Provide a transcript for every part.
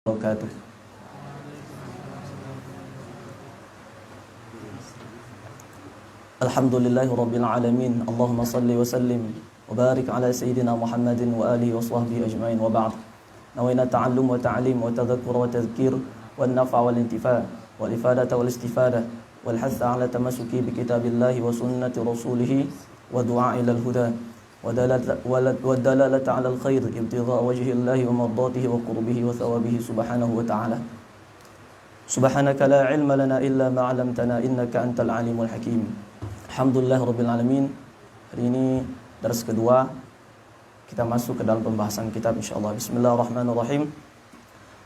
wabarakatuh. Alhamdulillahi rabbil alamin. Allahumma salli wa sallim wa barik ala sayyidina Muhammadin wa alihi wa sahbihi ajma'in wa ba'd. Nawaina ta'allum wa ta'lim wa tadhakkur wa tadhkir wal naf'a wal intifa' wal ifadata wal istifadah wal hatha ala tamassuki bi kitabillahi wa sunnati rasulih wa du'a ila al-huda wa dalalata ala al-khair ibtigha' wajhi Allahi wa mardatihi wa qurbihi wa thawabihi subhanahu wa ta'ala. Subhanaka la ilma lana illa ma 'allamtana innaka antal alimul hakim. Alhamdulillah rabbil alamin. Hari ini dars kedua, kita masuk ke dalam pembahasan kitab insyaallah. Bismillahirrahmanirrahim.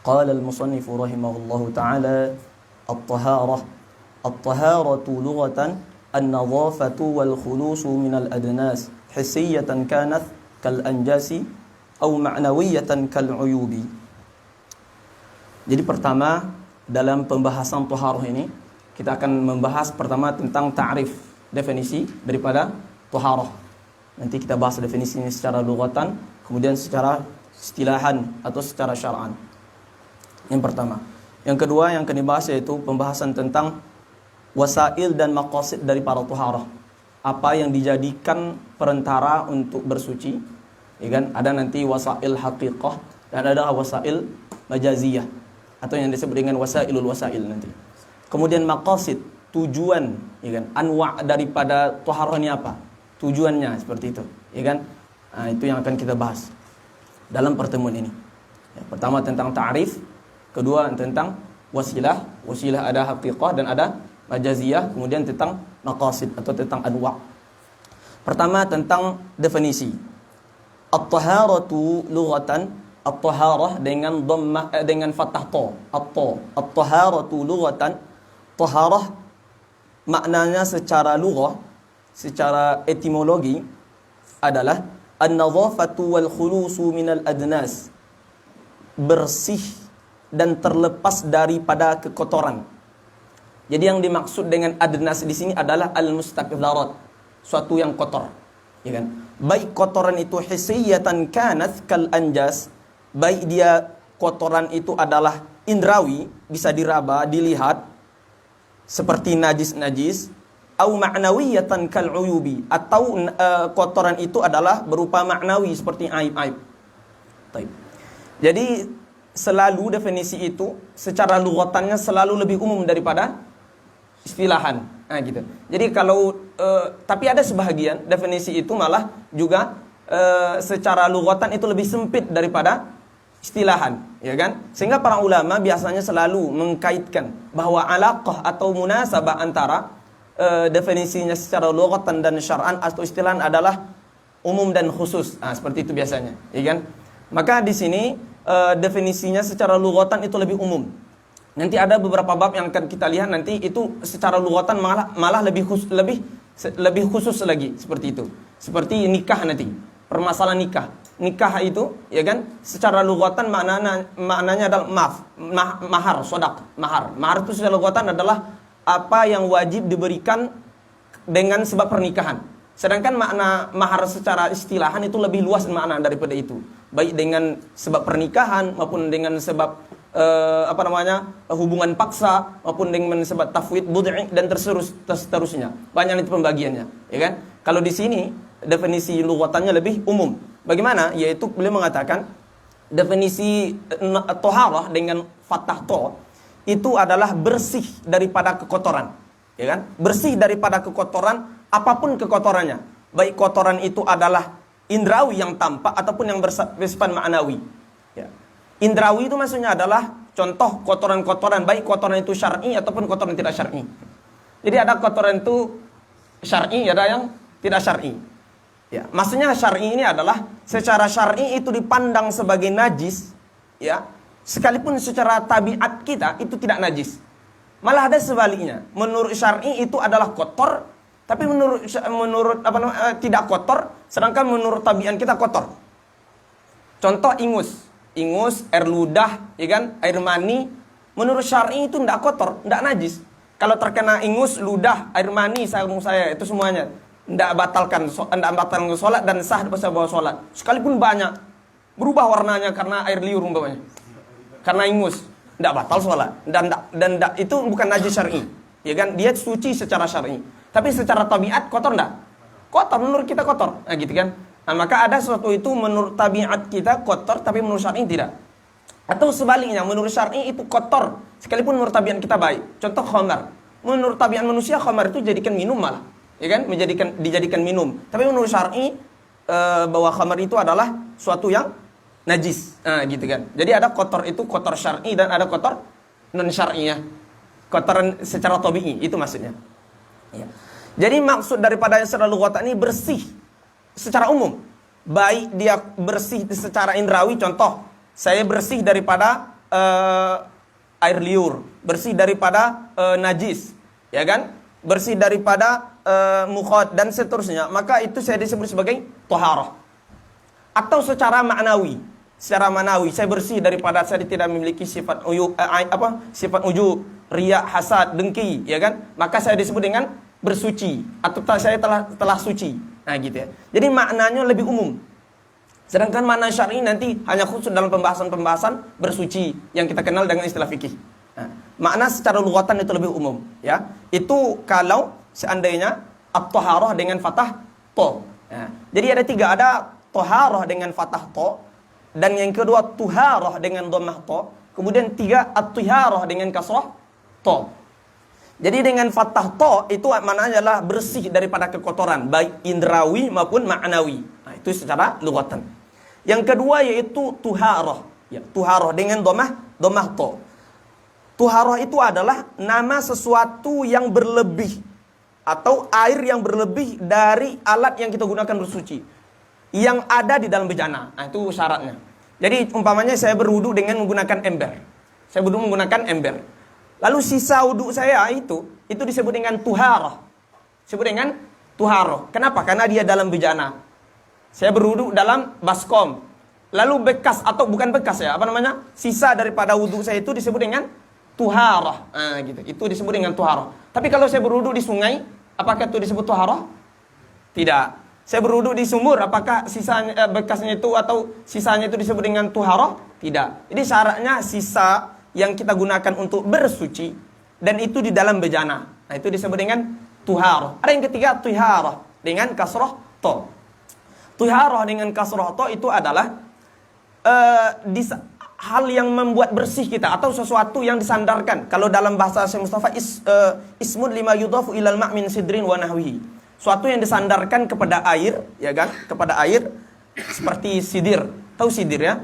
Qala al-musannif rahimahullahu ta'ala at-taharah. At-taharatu lughatan an-nadhafatu wal khulusu min al-adnas hissiyatan kanat kal anjasi aw ma'nawiyatan kal uyubi. Jadi pertama dalam pembahasan taharah ini kita akan membahas pertama tentang ta'rif, definisi daripada taharah. Nanti kita bahas definisinya secara lughatan, kemudian secara istilahan atau secara syar'an. Yang pertama. Yang kedua yang akan dibahas yaitu pembahasan tentang wasail dan maqasid dari para taharah. Apa yang dijadikan perantara untuk bersuci, ya kan? Ada nanti wasail haqiqah dan ada wasail majaziyah atau yang disebut dengan wasailul wasail nanti. Kemudian maqasid, tujuan, ya kan? Anwa' daripada taharah ini apa? Tujuannya seperti itu, ya kan? Nah, itu yang akan kita bahas dalam pertemuan ini. Ya, pertama tentang ta'rif, kedua tentang wasilah. Wasilah ada haqiqah dan ada majaziyah, kemudian tentang maqasid atau tentang anwa'. Pertama tentang definisi. At-taharatu lughatan, at-taharah dengan dhammah dengan fathah ta, at-taharatu lughatan. Taharah maknanya secara lughah, secara etimologi adalah an-nadhafatu wal khulusu minal adnas, bersih dan terlepas daripada kekotoran. Jadi yang dimaksud dengan adnas di sini adalah al-mustaqdharat, suatu yang kotor, ya kan? Baik kotoran itu hissiyatan kanat kal anjas, baik dia kotoran itu adalah indrawi, bisa diraba, dilihat seperti najis-najis, au ma'nawiyatan kal uyubi, atau kotoran itu adalah berupa maknawi seperti aib-aib. Baik. Jadi selalu definisi itu secara lughatannya selalu lebih umum daripada istilahan. Nah gitu. Jadi kalau tapi ada sebahagian definisi itu malah juga secara lughatan itu lebih sempit daripada istilahan, ya kan? Sehingga para ulama biasanya selalu mengkaitkan bahwa alaqah atau munasabah antara definisinya secara lughatan dan syar'an atau istilahan adalah umum dan khusus. Nah, seperti itu biasanya, ya kan? Maka di sini definisinya secara lughatan itu lebih umum. Nanti ada beberapa bab yang akan kita lihat nanti itu secara lughatan malah lebih khusus lagi seperti itu. Seperti nikah nanti, permasalahan nikah. Nikah itu, ya kan? Secara lughatan maknanya adalah mahar, shadaq, mahar. Mahar itu secara lughatan adalah apa yang wajib diberikan dengan sebab pernikahan. Sedangkan makna mahar secara istilahan itu lebih luas makna daripada itu. Baik dengan sebab pernikahan maupun dengan sebab hubungan paksa maupun dengan sebab tafwid bud'i dan seterusnya. Banyak itu pembagiannya, ya kan? Kalau di sini definisi lughatannya lebih umum. Bagaimana? Yaitu beliau mengatakan definisi taharah dengan fathah ta itu adalah bersih daripada kekotoran, ya kan? Bersih daripada kekotoran apapun kekotorannya. Baik kotoran itu adalah indrawi yang tampak ataupun yang bersifat ma'nawi. Ya. Indrawi itu maksudnya adalah contoh kotoran-kotoran, baik kotoran itu syar'i ataupun kotoran tidak syar'i. Jadi ada kotoran itu syar'i, ada yang tidak syar'i. Ya, maksudnya syar'i ini adalah secara syar'i itu dipandang sebagai najis, ya. Sekalipun secara tabiat kita itu tidak najis. Malah ada sebaliknya. Menurut syar'i itu adalah kotor, tapi menurut tidak kotor, sedangkan menurut tabiat kita kotor. Contoh ingus, air ludah, ya kan, air mani, menurut syar'i itu tidak kotor, tidak najis. Kalau terkena ingus, ludah, air mani, sarung saya itu semuanya tidak batalkan sholat dan sah bawa sholat. Sekalipun banyak berubah warnanya karena air liur umpamanya. karena ingus, tidak batal sholat. Dan itu bukan najis syar'i, ya kan? Dia suci secara syar'i. Tapi secara tabiat kotor enggak? Kotor, menurut kita kotor. Nah, gitu kan? Nah, maka ada sesuatu itu menurut tabiat kita kotor, tapi menurut syar'i tidak. Atau sebaliknya, menurut syar'i itu kotor, sekalipun menurut tabiat kita baik. Contoh khamar. Menurut tabiat manusia, khamar itu dijadikan minum malah. Ya kan? Dijadikan minum. Tapi menurut syar'i, bahwa khamar itu adalah suatu yang najis. Nah, gitu kan. Jadi ada kotor itu kotor syar'i dan ada kotor non syar'i ya. Kotoran secara tabi'i, itu maksudnya. Ya. Jadi maksud daripada yang secara lughatan ini bersih secara umum. Baik dia bersih secara indrawi, contoh, saya bersih daripada air liur, bersih daripada najis, ya kan? Bersih daripada mukhat dan seterusnya, maka itu saya disebut sebagai taharah. Atau secara maknawi, saya bersih daripada saya tidak memiliki sifat sifat ujub, riya, hasad, dengki, ya kan? Maka saya disebut dengan bersuci atau saya telah suci. Nah, gitu ya. Jadi maknanya lebih umum. Sedangkan makna syar'i nanti hanya khusus dalam pembahasan bersuci yang kita kenal dengan istilah fikih. Nah, makna secara lughatan itu lebih umum, ya. Itu kalau seandainya at-taharah dengan fathah to. Nah, jadi ada 3, ada taharah dengan fathah to, dan yang kedua tuharah dengan dhammah to, kemudian 3 at-tiharah dengan kasrah to. Jadi dengan fathah to itu maknanya adalah bersih daripada kekotoran baik indrawi maupun ma'nawi. Nah, itu secara lughatan. Yang kedua yaitu tuharah, ya, tuharah dengan dhammah to. Tuharah itu adalah nama sesuatu yang berlebih atau air yang berlebih dari alat yang kita gunakan bersuci yang ada di dalam bejana. Nah, itu syaratnya. Jadi umpamanya saya berwudu dengan menggunakan ember. Saya berwudu menggunakan ember. Lalu sisa wudu saya itu disebut dengan tuharah. Disebut dengan tuharah. Kenapa? Karena dia dalam bejana. Saya berwudu dalam baskom. Lalu bekas atau bukan bekas ya, sisa daripada wudu saya itu disebut dengan tuharah. Nah, gitu. Itu disebut dengan tuharah. Tapi kalau saya berwudu di sungai, apakah itu disebut tuharah? Tidak. Saya berwudu di sumur, apakah sisanya bekasnya itu atau sisanya itu disebut dengan tuharah? Tidak. Jadi syaratnya sisa yang kita gunakan untuk bersuci dan itu di dalam bejana. Nah, itu disebut dengan tuharah. Ada yang ketiga tuharah dengan kasrah to. Tuharah dengan kasrah to itu adalah hal yang membuat bersih kita atau sesuatu yang disandarkan. Kalau dalam bahasa Syekh Mustafa ismun lima yudhafu ilal ma' min sidrin wa nahwihi. Suatu yang disandarkan kepada air, ya kan? Kepada air seperti sidir. Tahu sidir ya?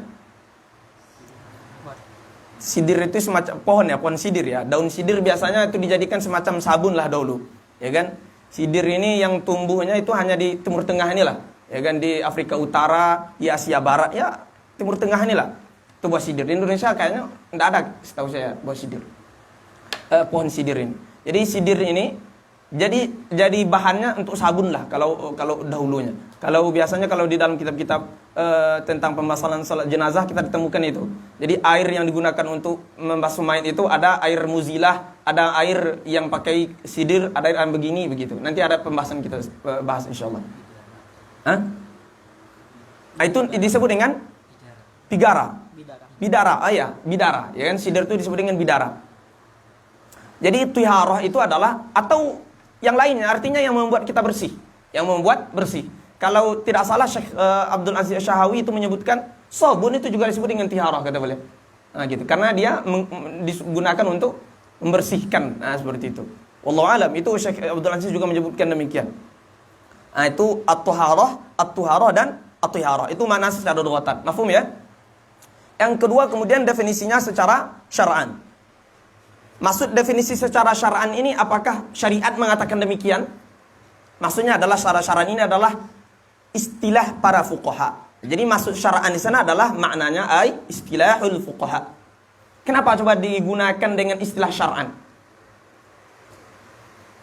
Sidir itu semacam pohon ya, pohon sidir ya. Daun sidir biasanya itu dijadikan semacam sabun lah dahulu, ya kan? Sidir ini yang tumbuhnya itu hanya di Timur Tengah inilah, ya kan? Di Afrika Utara, di Asia Barat, ya Timur Tengah inilah. Itu buah sidir. Di Indonesia kayaknya enggak ada, setahu saya, buah sidir. Pohon sidir ini. Jadi sidir ini jadi bahannya untuk sabun lah kalau dahulunya. Kalau biasanya kalau di dalam kitab-kitab tentang pembahasan salat jenazah kita ditemukan itu. Jadi air yang digunakan untuk membasuh mayat itu ada air muzilah, ada air yang pakai sidir, ada air begini begitu. Nanti ada pembahasan kita bahas insyaallah. Hah? Itu disebut dengan bidara. Bidara, ya, bidara. Ya kan sidir itu disebut dengan bidara. Jadi tuharah itu adalah atau yang lainnya, artinya yang membuat kita bersih, yang membuat bersih. Kalau tidak salah Syekh Abdul Aziz Syahawi itu menyebutkan sabun itu juga disebut dengan tiharah, kata beliau. Nah, gitu. Karena dia digunakan untuk membersihkan. Nah, seperti itu. Wallahu alam, itu Syekh Abdul Aziz juga menyebutkan demikian. Nah, itu at-tuharah dan at-tiharah. Itu makna secara lughatan. Mafhum ya? Yang kedua kemudian definisinya secara syar'an. Maksud definisi secara syar'an ini apakah syariat mengatakan demikian? Maksudnya adalah secara syar'an ini adalah istilah para fuqaha. Jadi maksud syar'an di sana adalah maknanya istilahul fuqaha. Kenapa coba digunakan dengan istilah syar'an?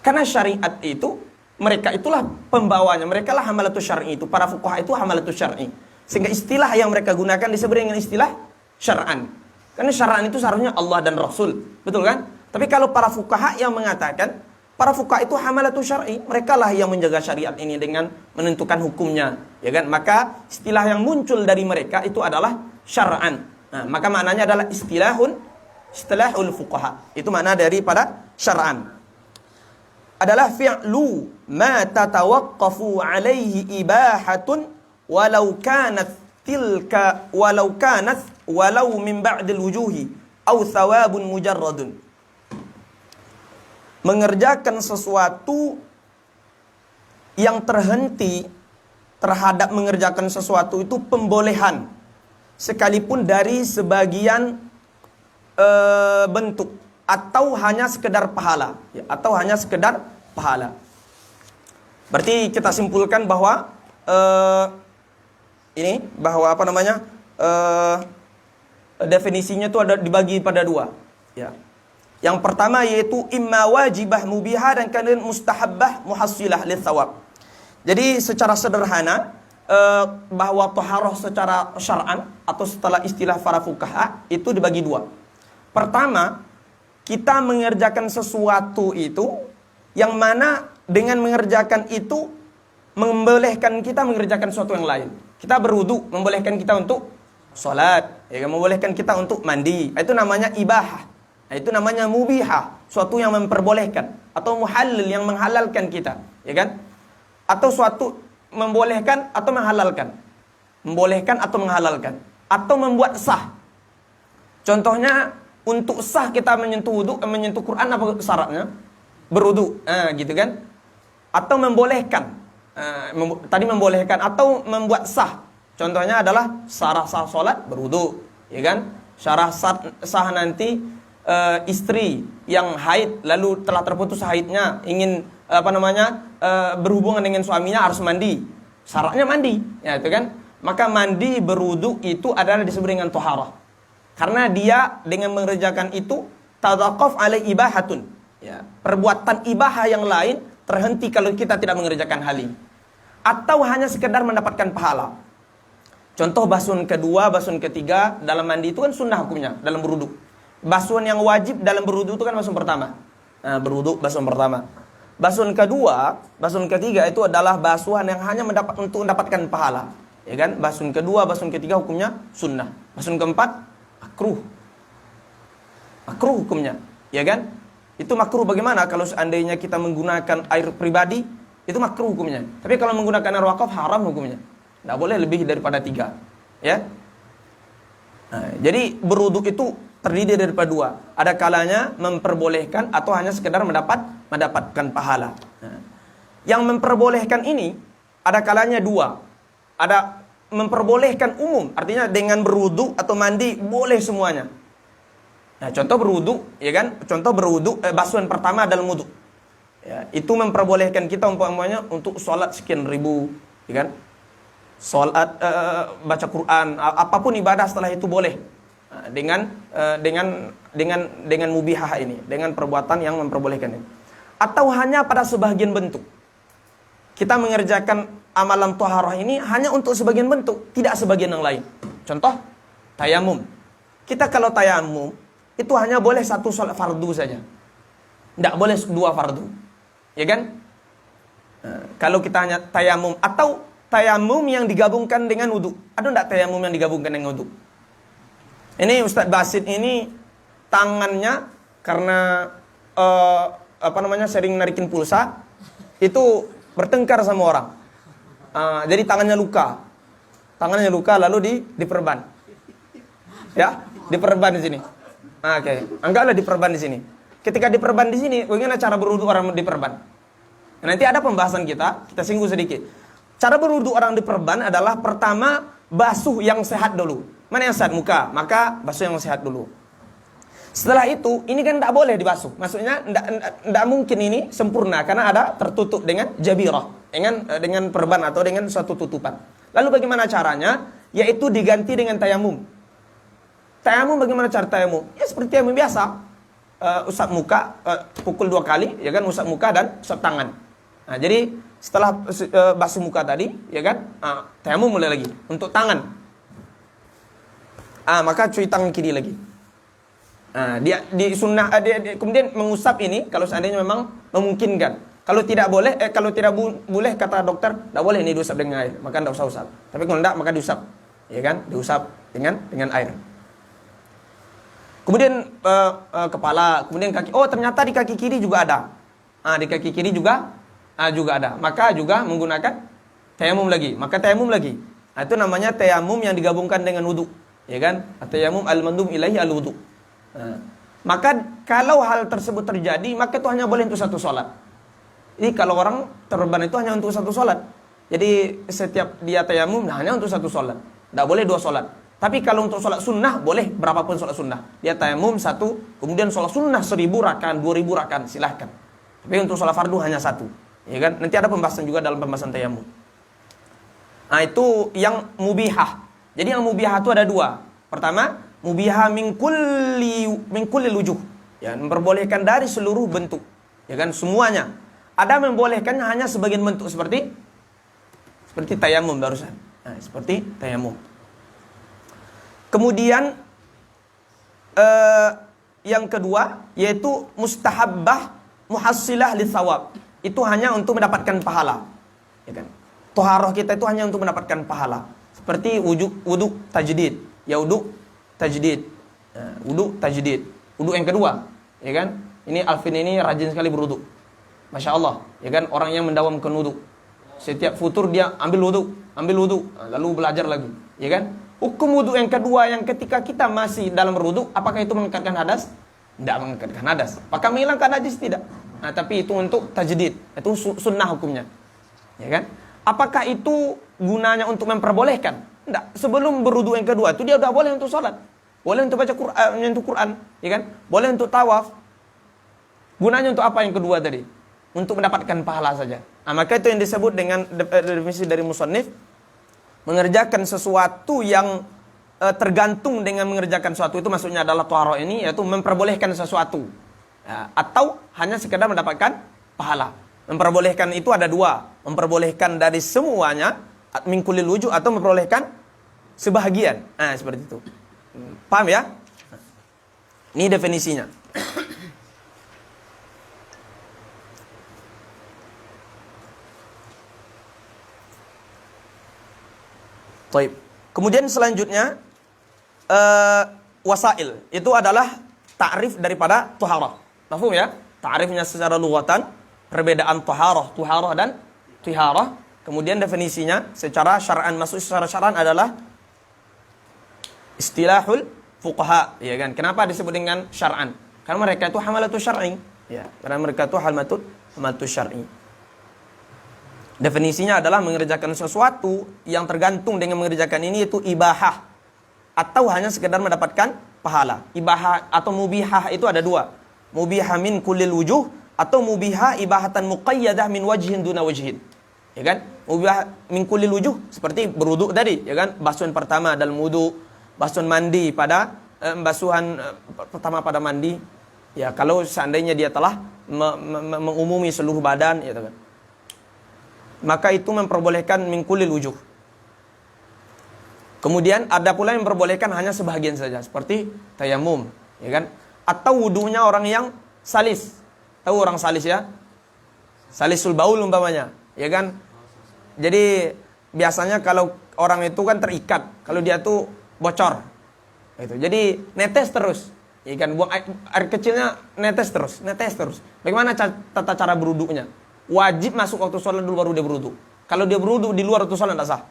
Karena syariat itu mereka itulah pembawanya, mereka lah hamalatus syar'i itu, para fuqaha itu hamalatus syar'i. Sehingga istilah yang mereka gunakan disebut dengan istilah syar'an. Karena syara'an itu seharusnya Allah dan Rasul, betul kan? Tapi kalau para fuqaha yang mengatakan, para fuqaha itu hamalatus syar'i, mereka lah yang menjaga syariat ini dengan menentukan hukumnya, ya kan? Maka istilah yang muncul dari mereka itu adalah syar'an. Nah, maka maknanya adalah istilahul fuqaha. Itu makna daripada syar'an. Adalah fi'lu ma tatawaqqafu alaihi ibahatun walau kanat walau min ba'dil wujuhi au thawabun mujarradun. Mengerjakan sesuatu yang terhenti terhadap mengerjakan sesuatu itu pembolehan, sekalipun dari sebagian bentuk, atau hanya sekedar pahala, ya, atau hanya sekedar pahala. Berarti kita simpulkan bahwa definisinya itu ada dibagi pada dua. Ya. Yang pertama yaitu imma wajibah mubihah dan kemudian mustahabbah muhassilah litsawab. Jadi secara sederhana bahwa taharah secara syar'an atau setelah istilah para fuqaha itu dibagi dua. Pertama, kita mengerjakan sesuatu itu yang mana dengan mengerjakan itu membolehkan kita mengerjakan sesuatu yang lain. Kita berwudu, membolehkan kita untuk sholat, ya, membolehkan kita untuk mandi. Itu namanya ibahah. Itu namanya mubihah, suatu yang memperbolehkan, atau muhallil yang menghalalkan kita, ya kan? Atau suatu membolehkan atau menghalalkan. Membolehkan atau menghalalkan, atau membuat sah. Contohnya, untuk sah kita menyentuh wudu, menyentuh Quran, apa syaratnya? Berwudu, gitu kan? Atau membolehkan, tadi membolehkan atau membuat sah. Contohnya adalah syarat sah sholat berwudu, ya kan? Syarat sah nanti istri yang haid lalu telah terputus haidnya ingin berhubungan dengan suaminya harus mandi. Syaratnya mandi, ya itu kan? Maka mandi berwudu itu adalah disebut dengan taharah. Karena dia dengan mengerjakan itu tadaqaf alai ibahatun. Ya, perbuatan ibahah yang lain terhenti kalau kita tidak mengerjakan hal ini. Atau hanya sekedar mendapatkan pahala. Contoh basuhan kedua, basuhan ketiga dalam mandi itu kan sunnah hukumnya dalam berwudu. Basuhan yang wajib dalam berwudu itu kan basuhan pertama. Berwudu basuhan pertama. Basuhan kedua, basuhan ketiga itu adalah basuhan yang hanya untuk mendapatkan pahala. Ya kan? Basuhan kedua, basuhan ketiga hukumnya sunnah. Basuhan keempat makruh. Makruh hukumnya, ya kan? Itu makruh bagaimana kalau seandainya kita menggunakan air pribadi, itu makruh hukumnya. Tapi kalau menggunakan air wakaf haram hukumnya. Tidak boleh lebih daripada 3, ya. Nah, jadi berwudu itu terdiri daripada 2. Ada kalanya memperbolehkan atau hanya sekedar mendapatkan pahala. Nah, yang memperbolehkan ini ada kalanya 2. Ada memperbolehkan umum, artinya dengan berwudu atau mandi boleh semuanya. Nah, contoh berwudu, ya kan? Contoh berwudu, basuhan pertama dalam wudu. Ya, itu memperbolehkan kita umpamanya untuk sholat sekian ribu, ya kan? Sholat, baca Quran, apapun ibadah setelah itu boleh. Nah, dengan mubihah ini, dengan perbuatan yang memperbolehkan ini. Atau hanya pada sebagian bentuk. Kita mengerjakan amalan taharah ini hanya untuk sebagian bentuk, tidak sebagian yang lain. Contoh, tayamum. Kita kalau tayamum, itu hanya boleh 1 sholat fardu saja. Tidak boleh 2 fardu. Ya kan? Nah, kalau kita hanya tayamum, atau tayamum yang digabungkan dengan wudu. Ada tidak tayamum yang digabungkan dengan wudu? Ini Ustadz Basit ini tangannya karena sering narikin pulsa, itu bertengkar sama orang. Jadi tangannya luka. Tangannya luka lalu diperban. Ya, diperban di sini. Oke. Anggaplah diperban di sini. Ketika diperban di sini, bagaimana cara berwudu orang diperban? Nanti ada pembahasan kita singgung sedikit. Cara berwudu orang diperban adalah pertama basuh yang sehat dulu. Mana yang sehat? Muka. Maka basuh yang sehat dulu. Setelah itu, ini kan tidak boleh dibasuh. Maksudnya tidak mungkin ini sempurna karena ada tertutup dengan jabirah, dengan perban atau dengan suatu tutupan. Lalu bagaimana caranya? Yaitu diganti dengan tayamum. Tayamum bagaimana cara tayamum? Ya seperti tayamum biasa. Usap muka, pukul 2 kali, ya kan? Usap muka dan usap tangan. Nah, jadi setelah basuh muka tadi, ya kan? Tayamum mulai lagi untuk tangan. Maka cuci tangan kiri lagi. Dia kemudian mengusap ini kalau seandainya memang memungkinkan. Kalau tidak boleh, boleh kata dokter, tidak boleh ini diusap dengan air, maka tidak usah usap. Tapi kalau tidak maka diusap, ya kan? Diusap dengan air. Kemudian kepala, kemudian kaki. Oh, ternyata di kaki kiri juga ada. Di kaki kiri juga ada. Maka juga menggunakan tayamum lagi. Maka tayamum lagi. Itu namanya tayamum yang digabungkan dengan wudu, ya kan? Tayamum al-mandum ilaihi al-wudu. Maka kalau hal tersebut terjadi, maka itu hanya boleh untuk satu sholat. Jadi kalau orang terban itu hanya untuk satu sholat. Jadi setiap dia tayamum hanya untuk satu sholat. Tidak boleh dua sholat. Tapi kalau untuk sholat sunnah boleh berapapun sholat sunnah. Dia tayamum satu, kemudian sholat sunnah 1000 rakaat, 2000 rakaat, silahkan. Tapi untuk sholat fardu hanya satu, ya kan? Nanti ada pembahasan juga dalam pembahasan tayamum. Itu yang mubihah. Jadi yang mubihah itu ada dua. Pertama, mubihah min kulli wujuh. Ya, memperbolehkan dari seluruh bentuk. Ya kan, semuanya. Ada membolehkan hanya sebagian bentuk seperti tayamum barusan. Seperti tayamum. Kemudian yang kedua yaitu mustahabbah muhassilah litsawab. Itu hanya untuk mendapatkan pahala. Ya kan? Toharoh kita itu hanya untuk mendapatkan pahala. Seperti wudu tajdid. Ya wudu tajdid. Wudu tajdid. Wudu yang kedua, ya kan? Ini Alvin ini rajin sekali berwudu. Masya Allah, ya kan? Orang yang mendawamkan wudu. Setiap futur dia ambil wudu, lalu belajar lagi, ya kan? Hukum wudu yang kedua yang ketika kita masih dalam berwudu, apakah itu mengangkatkan hadas? Tidak mengangkatkan hadas. Apakah menghilangkan najis? Tidak. Tapi itu untuk tajdid. Itu sunnah hukumnya, ya kan? Apakah itu gunanya untuk memperbolehkan? Tidak. Sebelum berwudu yang kedua itu dia sudah boleh untuk sholat, boleh untuk baca Quran, menyentuh Quran, ya kan? Boleh untuk tawaf. Gunanya untuk apa yang kedua tadi? Untuk mendapatkan pahala saja. Maka itu yang disebut dengan definisi dari musannif, mengerjakan sesuatu yang tergantung dengan mengerjakan sesuatu itu maksudnya adalah thaharah ini, yaitu memperbolehkan sesuatu, atau hanya sekedar mendapatkan pahala. Memperbolehkan itu ada dua, memperbolehkan dari semuanya min kullil wujuh atau memperbolehkan sebahagian. Seperti itu. Paham ya? Ini definisinya. Taib. Kemudian selanjutnya wasail itu adalah ta'rif daripada taharah. Mafhum ya? Ta'rifnya secara lughatan, perbedaan taharah dan tiharah. Kemudian definisinya secara syar'an, maksud secara syar'an adalah istilahul fuqaha, ya kan? Kenapa disebut dengan syar'an? Karena mereka itu hamalatul syar'i, ya. Karena mereka itu hamalatul syar'i. Definisinya adalah mengerjakan sesuatu yang tergantung dengan mengerjakan ini itu ibahah atau hanya sekedar mendapatkan pahala. Ibahah atau mubihah itu ada dua. Mubihah min kullil wujuh atau mubihah ibahatan muqayyadah min wajhin duna wajhin. Ya kan? Mubihah min kullil wujuh seperti berwudu tadi, ya kan? Basuhan pertama dalam wudu, basuhan mandi pada basuhan pertama pada mandi. Ya, kalau seandainya dia telah mengumumi seluruh badan, ya kan? Maka itu memperbolehkan min kullil wujuh. Kemudian ada pula yang memperbolehkan hanya sebahagian saja, seperti tayamum, ya kan? Atau wudunya orang yang salis. Tahu orang salis ya? Salisul baul umpamanya, ya kan? Jadi biasanya kalau orang itu kan terikat, kalau dia tuh bocor. Gitu. Jadi netes terus. Ya kan, buang air kecilnya netes terus. Bagaimana tata cara berwudunya? Wajib masuk waktu sholat dulu baru dia berwudu. Kalau dia berwudu di luar waktu sholat tidak sah.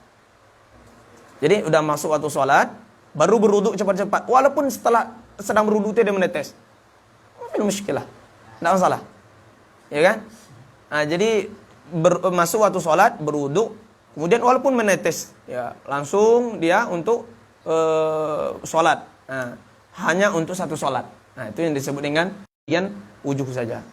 Jadi udah masuk waktu sholat, baru berwudu cepat-cepat. Walaupun setelah sedang berwudu dia menetes. Ini muskilah. Tidak masalah. Ya kan? Jadi masuk waktu sholat, berwudu, kemudian walaupun menetes, ya langsung dia untuk sholat. Hanya untuk satu sholat. Itu yang disebut dengan bagian wujuh saja.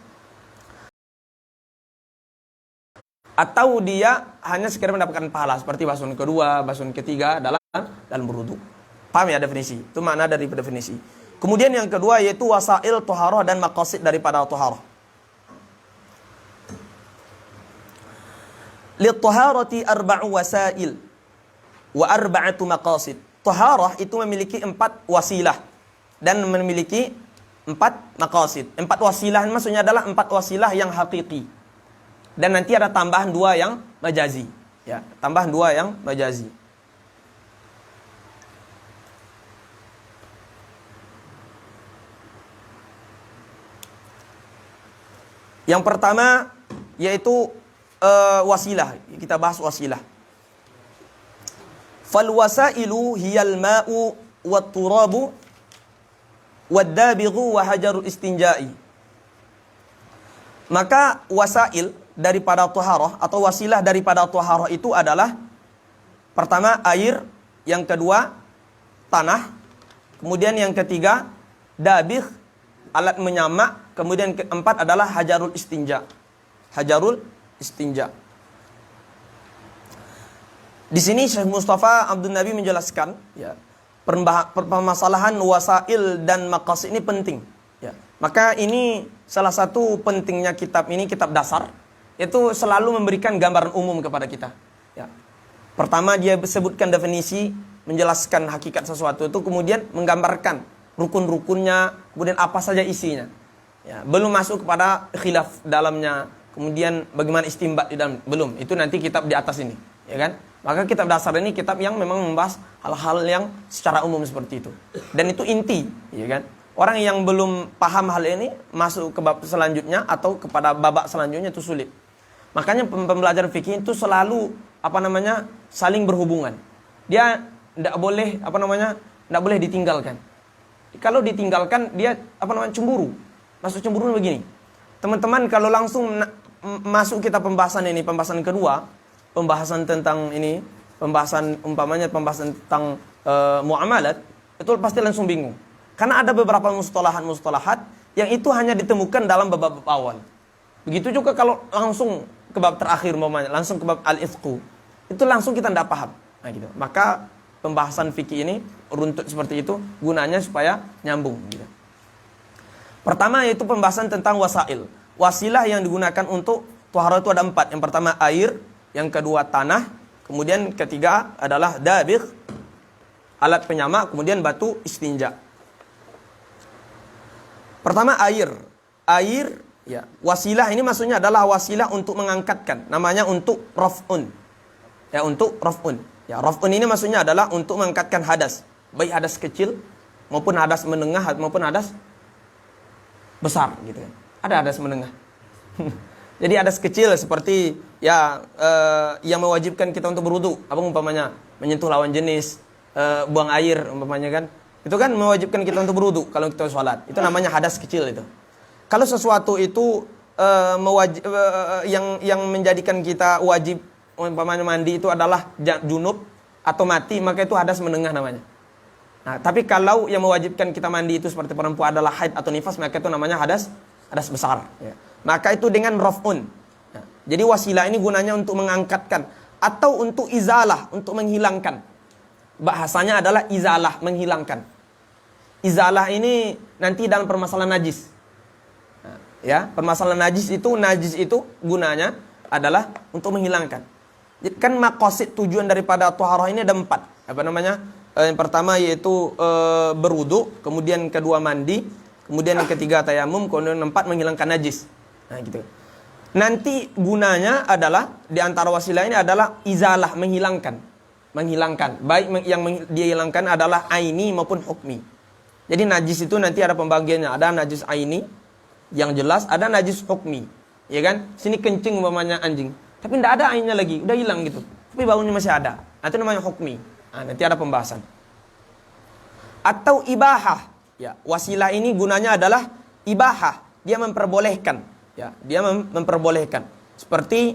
Atau dia hanya sekedar mendapatkan pahala seperti basuhan kedua, basuhan ketiga dalam berwudu. Paham ya definisi? Itu makna dari definisi. Kemudian yang kedua yaitu wasail taharah dan maqasid daripada taharah. Lit-taharati arba'u wasail wa arba'atu maqasid. Taharah itu memiliki 4 wasilah dan memiliki 4 maqasid. 4 wasilah maksudnya adalah 4 wasilah yang hakiki. Dan nanti ada tambahan 2 yang majazi. Ya, tambahan 2 yang majazi. Yang pertama yaitu wasilah. Kita bahas wasilah. Fal wasailu hiyal ma'u wat turabu wad dabighu wa hajarul istinja'i. Maka wasail daripada taharah atau wasilah daripada taharah itu adalah pertama air, yang kedua tanah, kemudian yang ketiga dabigh, alat menyamak, kemudian keempat adalah hajarul istinja. Hajarul istinja. Di sini Syekh Mustafa Abdul Nabi menjelaskan ya, permasalahan wasail dan maqasid ini penting ya. Maka ini salah satu pentingnya kitab ini, kitab dasar, itu selalu memberikan gambaran umum kepada kita ya. Pertama dia sebutkan definisi, menjelaskan hakikat sesuatu itu, kemudian menggambarkan rukun-rukunnya, kemudian apa saja isinya ya. Belum masuk kepada khilaf dalamnya, kemudian bagaimana istimbat di dalam, belum. Itu nanti kitab di atas ini ya kan. Maka kitab dasar ini kitab yang memang membahas hal-hal yang secara umum seperti itu. Dan itu inti, ya kan? Orang yang belum paham hal ini masuk ke bab selanjutnya atau kepada babak selanjutnya itu sulit. Makanya pembelajaran fikih itu selalu saling berhubungan. Dia tidak boleh tidak boleh ditinggalkan. Kalau ditinggalkan dia cemburu. Maksud cemburu begini. Teman-teman kalau langsung masuk kita pembahasan ini, pembahasan kedua, pembahasan tentang ini, pembahasan tentang muamalat, itu pasti langsung bingung. Karena ada beberapa mustalahat yang itu hanya ditemukan dalam bab-bab awal. Begitu juga kalau langsung ke bab terakhir, langsung ke bab al-ithqu, itu langsung kita tidak paham. Nah, gitu. Maka pembahasan fikih ini runtut seperti itu gunanya supaya nyambung. Gitu. Pertama yaitu pembahasan tentang wasail. Wasilah yang digunakan untuk taharah itu ada 4. Yang pertama air, yang kedua tanah, kemudian ketiga adalah dabigh, alat penyamak, kemudian batu istinja. Pertama air. Air ya, wasilah ini maksudnya adalah wasilah untuk mengangkatkan, namanya untuk raf'un. Ya, untuk raf'un. Ya, raf'un ini maksudnya adalah untuk mengangkatkan hadas, baik hadas kecil maupun hadas menengah maupun hadas besar gitu kan. Ada hadas menengah. Jadi hadas kecil seperti ya yang mewajibkan kita untuk berwudu, apa umpamanya menyentuh lawan jenis, buang air umpamanya kan. Itu kan mewajibkan kita untuk berwudu kalau kita sholat. Itu namanya hadas kecil itu. Kalau sesuatu itu yang menjadikan kita wajib umpamanya mandi itu adalah junub atau mati, maka itu hadas menengah namanya. Nah, tapi kalau yang mewajibkan kita mandi itu seperti perempuan adalah haid atau nifas, maka itu namanya hadas besar ya. Maka itu dengan raf'un. Nah, jadi wasilah ini gunanya untuk mengangkatkan atau untuk izalah, untuk menghilangkan. Bahasanya adalah izalah, menghilangkan. Izalah ini nanti dalam permasalahan najis. Nah, ya, permasalahan najis itu gunanya adalah untuk menghilangkan. Jadi kan maqasid tujuan daripada taharah ini ada 4. Yang pertama yaitu berwudu, kemudian kedua mandi, kemudian yang ketiga tayamum, kemudian 4 menghilangkan najis. Nah, gitu. Nanti gunanya adalah di antara wasilah ini adalah izalah, menghilangkan. Baik yang dia hilangkan adalah aini maupun hukmi. Jadi najis itu nanti ada pembagiannya, ada najis aini yang jelas, ada najis hukmi. Ya kan? Sini kencing umpamanya anjing, tapi tidak ada ainnya lagi, udah hilang gitu. Tapi baunya masih ada. Nah, itu namanya hukmi. Nah, nanti ada pembahasan. Atau ibahah. Ya, wasilah ini gunanya adalah ibahah. Dia memperbolehkan. Ya, dia memperbolehkan. Seperti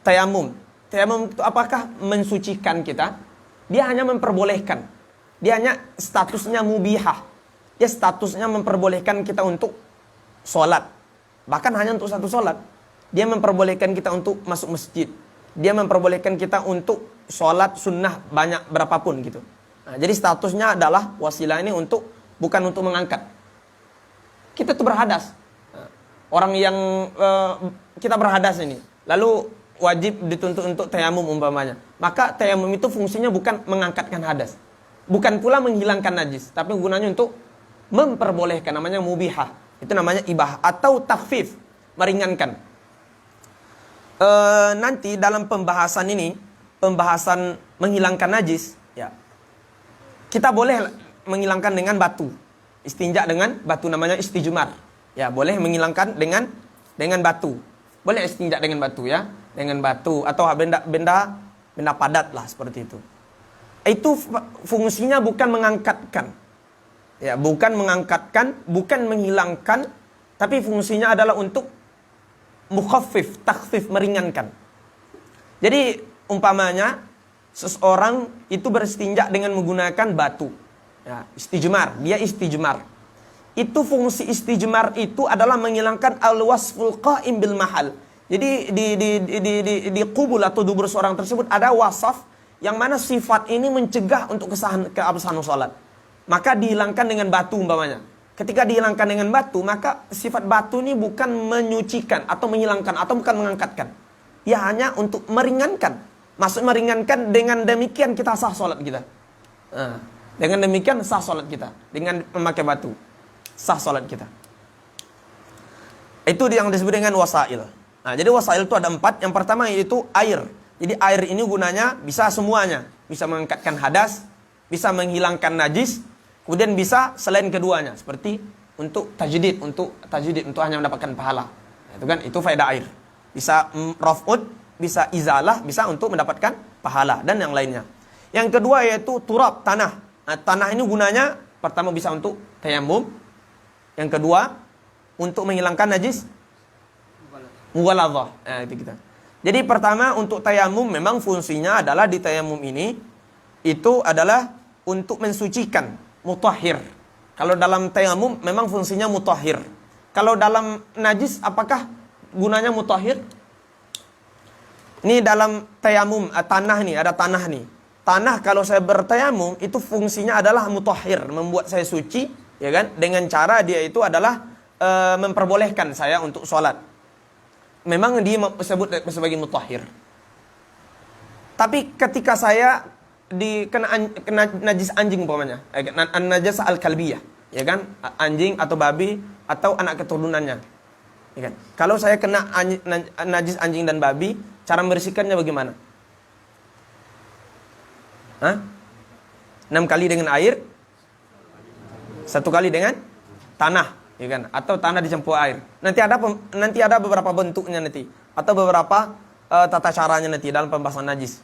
tayamum. Tayamum itu apakah mensucikan kita? Dia hanya memperbolehkan. Dia hanya statusnya mubihah. Dia statusnya memperbolehkan kita untuk sholat. Bahkan hanya untuk satu sholat. Dia memperbolehkan kita untuk masuk masjid. Dia memperbolehkan kita untuk sholat sunnah banyak berapapun gitu. Nah, jadi statusnya adalah wasilah ini bukan untuk mengangkat. Kita tuh berhadas. Orang yang kita berhadas ini, lalu wajib dituntut untuk tayamum umpamanya. Maka tayamum itu fungsinya bukan mengangkatkan hadas, bukan pula menghilangkan najis, tapi gunanya untuk memperbolehkan, namanya mubihah. Itu namanya ibah atau takhfif, meringankan. Nanti dalam pembahasan ini, pembahasan menghilangkan najis, ya, kita boleh menghilangkan dengan batu, istinja dengan batu, namanya istijmar. Ya, boleh menghilangkan dengan dengan batu. Boleh istinja dengan batu ya, dengan batu atau benda padat lah seperti itu. Itu fungsinya bukan mengangkatkan. Ya, bukan mengangkatkan, bukan menghilangkan, tapi fungsinya adalah untuk mukhaffif, takhfif, meringankan. Jadi umpamanya seseorang itu beristinja dengan menggunakan batu. Ya, istijmar, dia istijmar. Itu fungsi istijmar itu adalah menghilangkan al-wasful qa'im bil mahal. Jadi di qubul atau dubur seorang tersebut ada wasaf yang mana sifat ini mencegah untuk keabsahan salat. Maka dihilangkan dengan batu umpamanya. Ketika dihilangkan dengan batu, maka sifat batu ini bukan menyucikan atau menghilangkan atau bukan mengangkatkan. Ya hanya untuk meringankan. Maksud meringankan, dengan demikian kita sah salat kita. Dengan demikian sah salat kita. Dengan memakai batu. Sah salat kita. Itu yang disebut dengan wasail. Nah, jadi wasail itu ada 4. Yang pertama yaitu air. Jadi air ini gunanya bisa semuanya. Bisa mengangkatkan hadas, bisa menghilangkan najis, kemudian bisa selain keduanya, seperti untuk tajdid untuk hanya mendapatkan pahala. Itu kan, itu faedah air. Bisa raf'ud, bisa izalah, bisa untuk mendapatkan pahala dan yang lainnya. Yang kedua yaitu turab, tanah. Nah, tanah ini gunanya pertama bisa untuk tayammum. Yang kedua untuk menghilangkan najis, mughaladzah. Nah, itu kita. Jadi pertama untuk tayammum memang fungsinya adalah di tayammum ini itu adalah untuk mensucikan, mutahhir. Kalau dalam tayammum memang fungsinya mutahhir. Kalau dalam najis apakah gunanya mutahhir? Ini dalam tayammum, tanah nih, ada tanah nih. Tanah kalau saya bertayamum itu fungsinya adalah mutahhir, membuat saya suci, ya kan? Dengan cara dia itu adalah memperbolehkan saya untuk sholat. Memang dia disebut sebagai mutahhir. Tapi ketika saya kena najis anjing umpamanya, najis al-kalbiyah, ya kan? Anjing atau babi atau anak keturunannya. Ya kan? Kalau saya kena najis anjing dan babi, cara membersihkannya bagaimana? 6 kali dengan air, 1 kali dengan tanah, ya kan? Atau tanah dicampur air. Nanti ada beberapa bentuknya nanti, atau beberapa tata caranya nanti dalam pembahasan najis.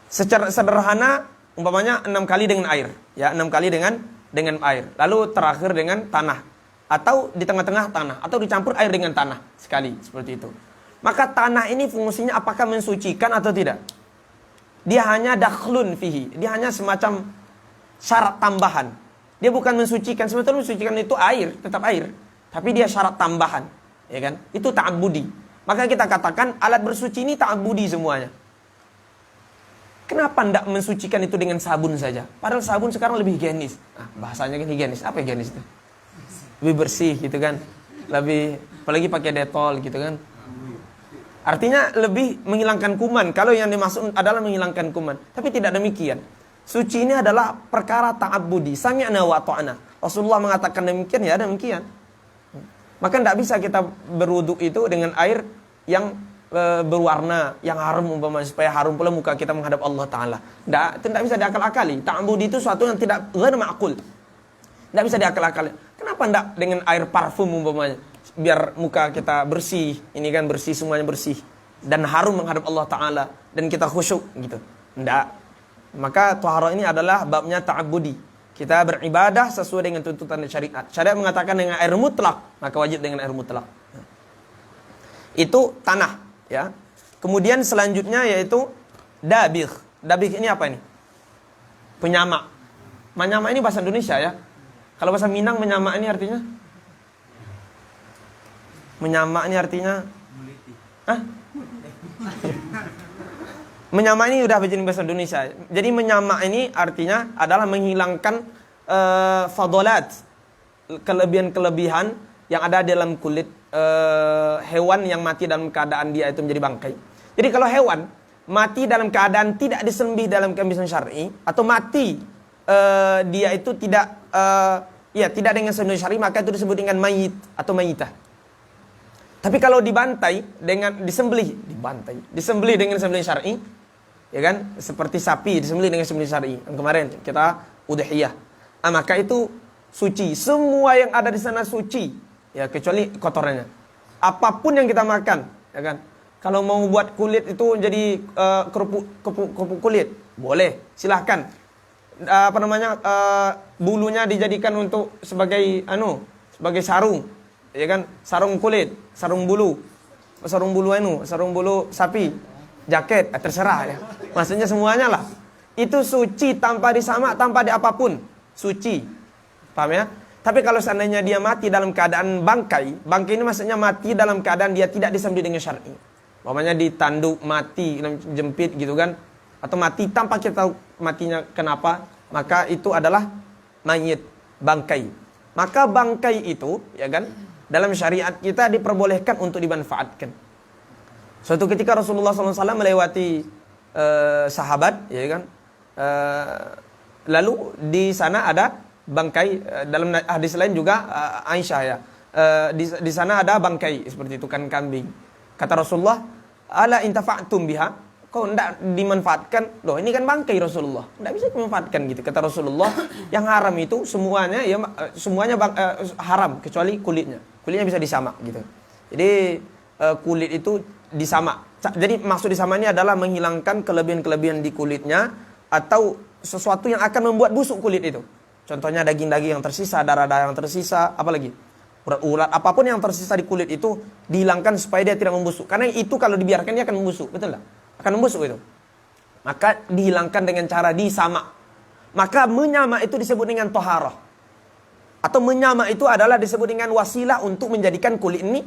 Secara sederhana umpamanya 6 kali dengan air, ya 6 kali dengan air. Lalu terakhir dengan tanah, atau di tengah-tengah tanah, atau dicampur air dengan tanah sekali, seperti itu. Maka tanah ini fungsinya apakah mensucikan atau tidak? Dia hanya dakhlun fihi, dia hanya semacam syarat tambahan. Dia bukan mensucikan, sebetulnya mensucikan itu air, tetap air, tapi dia syarat tambahan, ya kan? Itu ta'abbudi. Maka kita katakan alat bersuci ini ta'abbudi semuanya. Kenapa tidak mensucikan itu dengan sabun saja? Padahal sabun sekarang lebih higienis. Bahasanya kan higienis. Apa higienis itu? Lebih bersih gitu kan. Apalagi pakai detol gitu kan. Artinya lebih menghilangkan kuman. Kalau yang dimaksud adalah menghilangkan kuman. Tapi tidak demikian. Suci ini adalah perkara ta'abbudi. Sami'na wa ta'na. Rasulullah mengatakan demikian, ya demikian. Maka tidak bisa kita berwuduk itu dengan air yang berwarna, yang harum umpamanya, supaya harum pula muka kita menghadap Allah Ta'ala. Tidak bisa diakal-akali. Ta'abbudi itu suatu yang tidak ghairu ma'qul. Tidak bisa diakal-akali. Kenapa tidak dengan air parfum umpamanya? Biar muka kita bersih, ini kan bersih, semuanya bersih. Dan harum menghadap Allah Ta'ala. Dan kita khusyuk gitu. Tidak. Maka taharah ini adalah babnya ta'abbudi. Kita beribadah sesuai dengan tuntutan syariat. Syariat mengatakan dengan air mutlak, maka wajib dengan air mutlak. Itu tanah. Ya. Kemudian selanjutnya yaitu dabigh. Dabigh ini apa ini? Penyamak. Menyamak ini bahasa Indonesia ya. Kalau bahasa Minang menyamak ini artinya? Menyamak ini artinya? Menyamak ini udah menjadi bahasa Indonesia. Jadi menyamak ini artinya adalah menghilangkan fadalat, kelebihan-kelebihan yang ada dalam kulit hewan yang mati dalam keadaan dia itu menjadi bangkai. Jadi kalau hewan mati dalam keadaan tidak disembelih dalam kebiasaan syar'i, atau mati dia itu tidak dengan sembelih syar'i, maka itu disebut dengan mayit atau mayitah. Tapi kalau dibantai dengan disembelih dengan sembelih syar'i, ya kan? Seperti sapi disembelih dengan sembelih syar'i. Yang kemarin kita udhiyah. Maka itu suci. Semua yang ada di sana suci. Ya, kecuali kotorannya. apapun yang kita makan, ya kan? Kalau mau buat kulit itu jadi kerupuk kulit, boleh, silahkan. Bulunya dijadikan untuk sebagai sebagai sarung, ya kan? Sarung kulit, sarung bulu sapi, jaket, terserah ya. Maksudnya semuanya lah. Itu suci tanpa disamak, tanpa apapun, suci. Paham ya? Tapi kalau seandainya dia mati dalam keadaan bangkai ini maksudnya mati dalam keadaan dia tidak disembelih dengan syar'i. Umpamanya ditanduk mati, jempit gitu kan, atau mati tanpa kita tahu matinya kenapa, maka itu adalah mayit, bangkai. Maka bangkai itu, ya kan, dalam syariat kita diperbolehkan untuk dimanfaatkan. Suatu ketika Rasulullah SAW melewati sahabat, ya kan, lalu di sana ada bangkai, dalam hadis lain juga Aisyah ya, di sana ada bangkai seperti itu kan, kambing. Kata Rasulullah, ala intafa'tum biha, kau tidak dimanfaatkan. Loh, ini kan bangkai Rasulullah, tidak bisa dimanfaatkan gitu. Kata Rasulullah, yang haram itu semuanya ya, haram kecuali kulitnya. Kulitnya bisa disamak gitu. Jadi kulit itu disamak. Jadi maksud disamak ini adalah menghilangkan kelebihan-kelebihan di kulitnya atau sesuatu yang akan membuat busuk kulit itu. Contohnya daging-daging yang tersisa, darah-darah yang tersisa, apalagi urat-urat, apapun yang tersisa di kulit itu dihilangkan supaya dia tidak membusuk. Karena itu kalau dibiarkan dia akan membusuk, betul tak? Akan membusuk itu. Maka dihilangkan dengan cara disamak. Maka menyamak itu disebut dengan toharah. Atau menyamak itu adalah disebut dengan wasilah untuk menjadikan kulit ini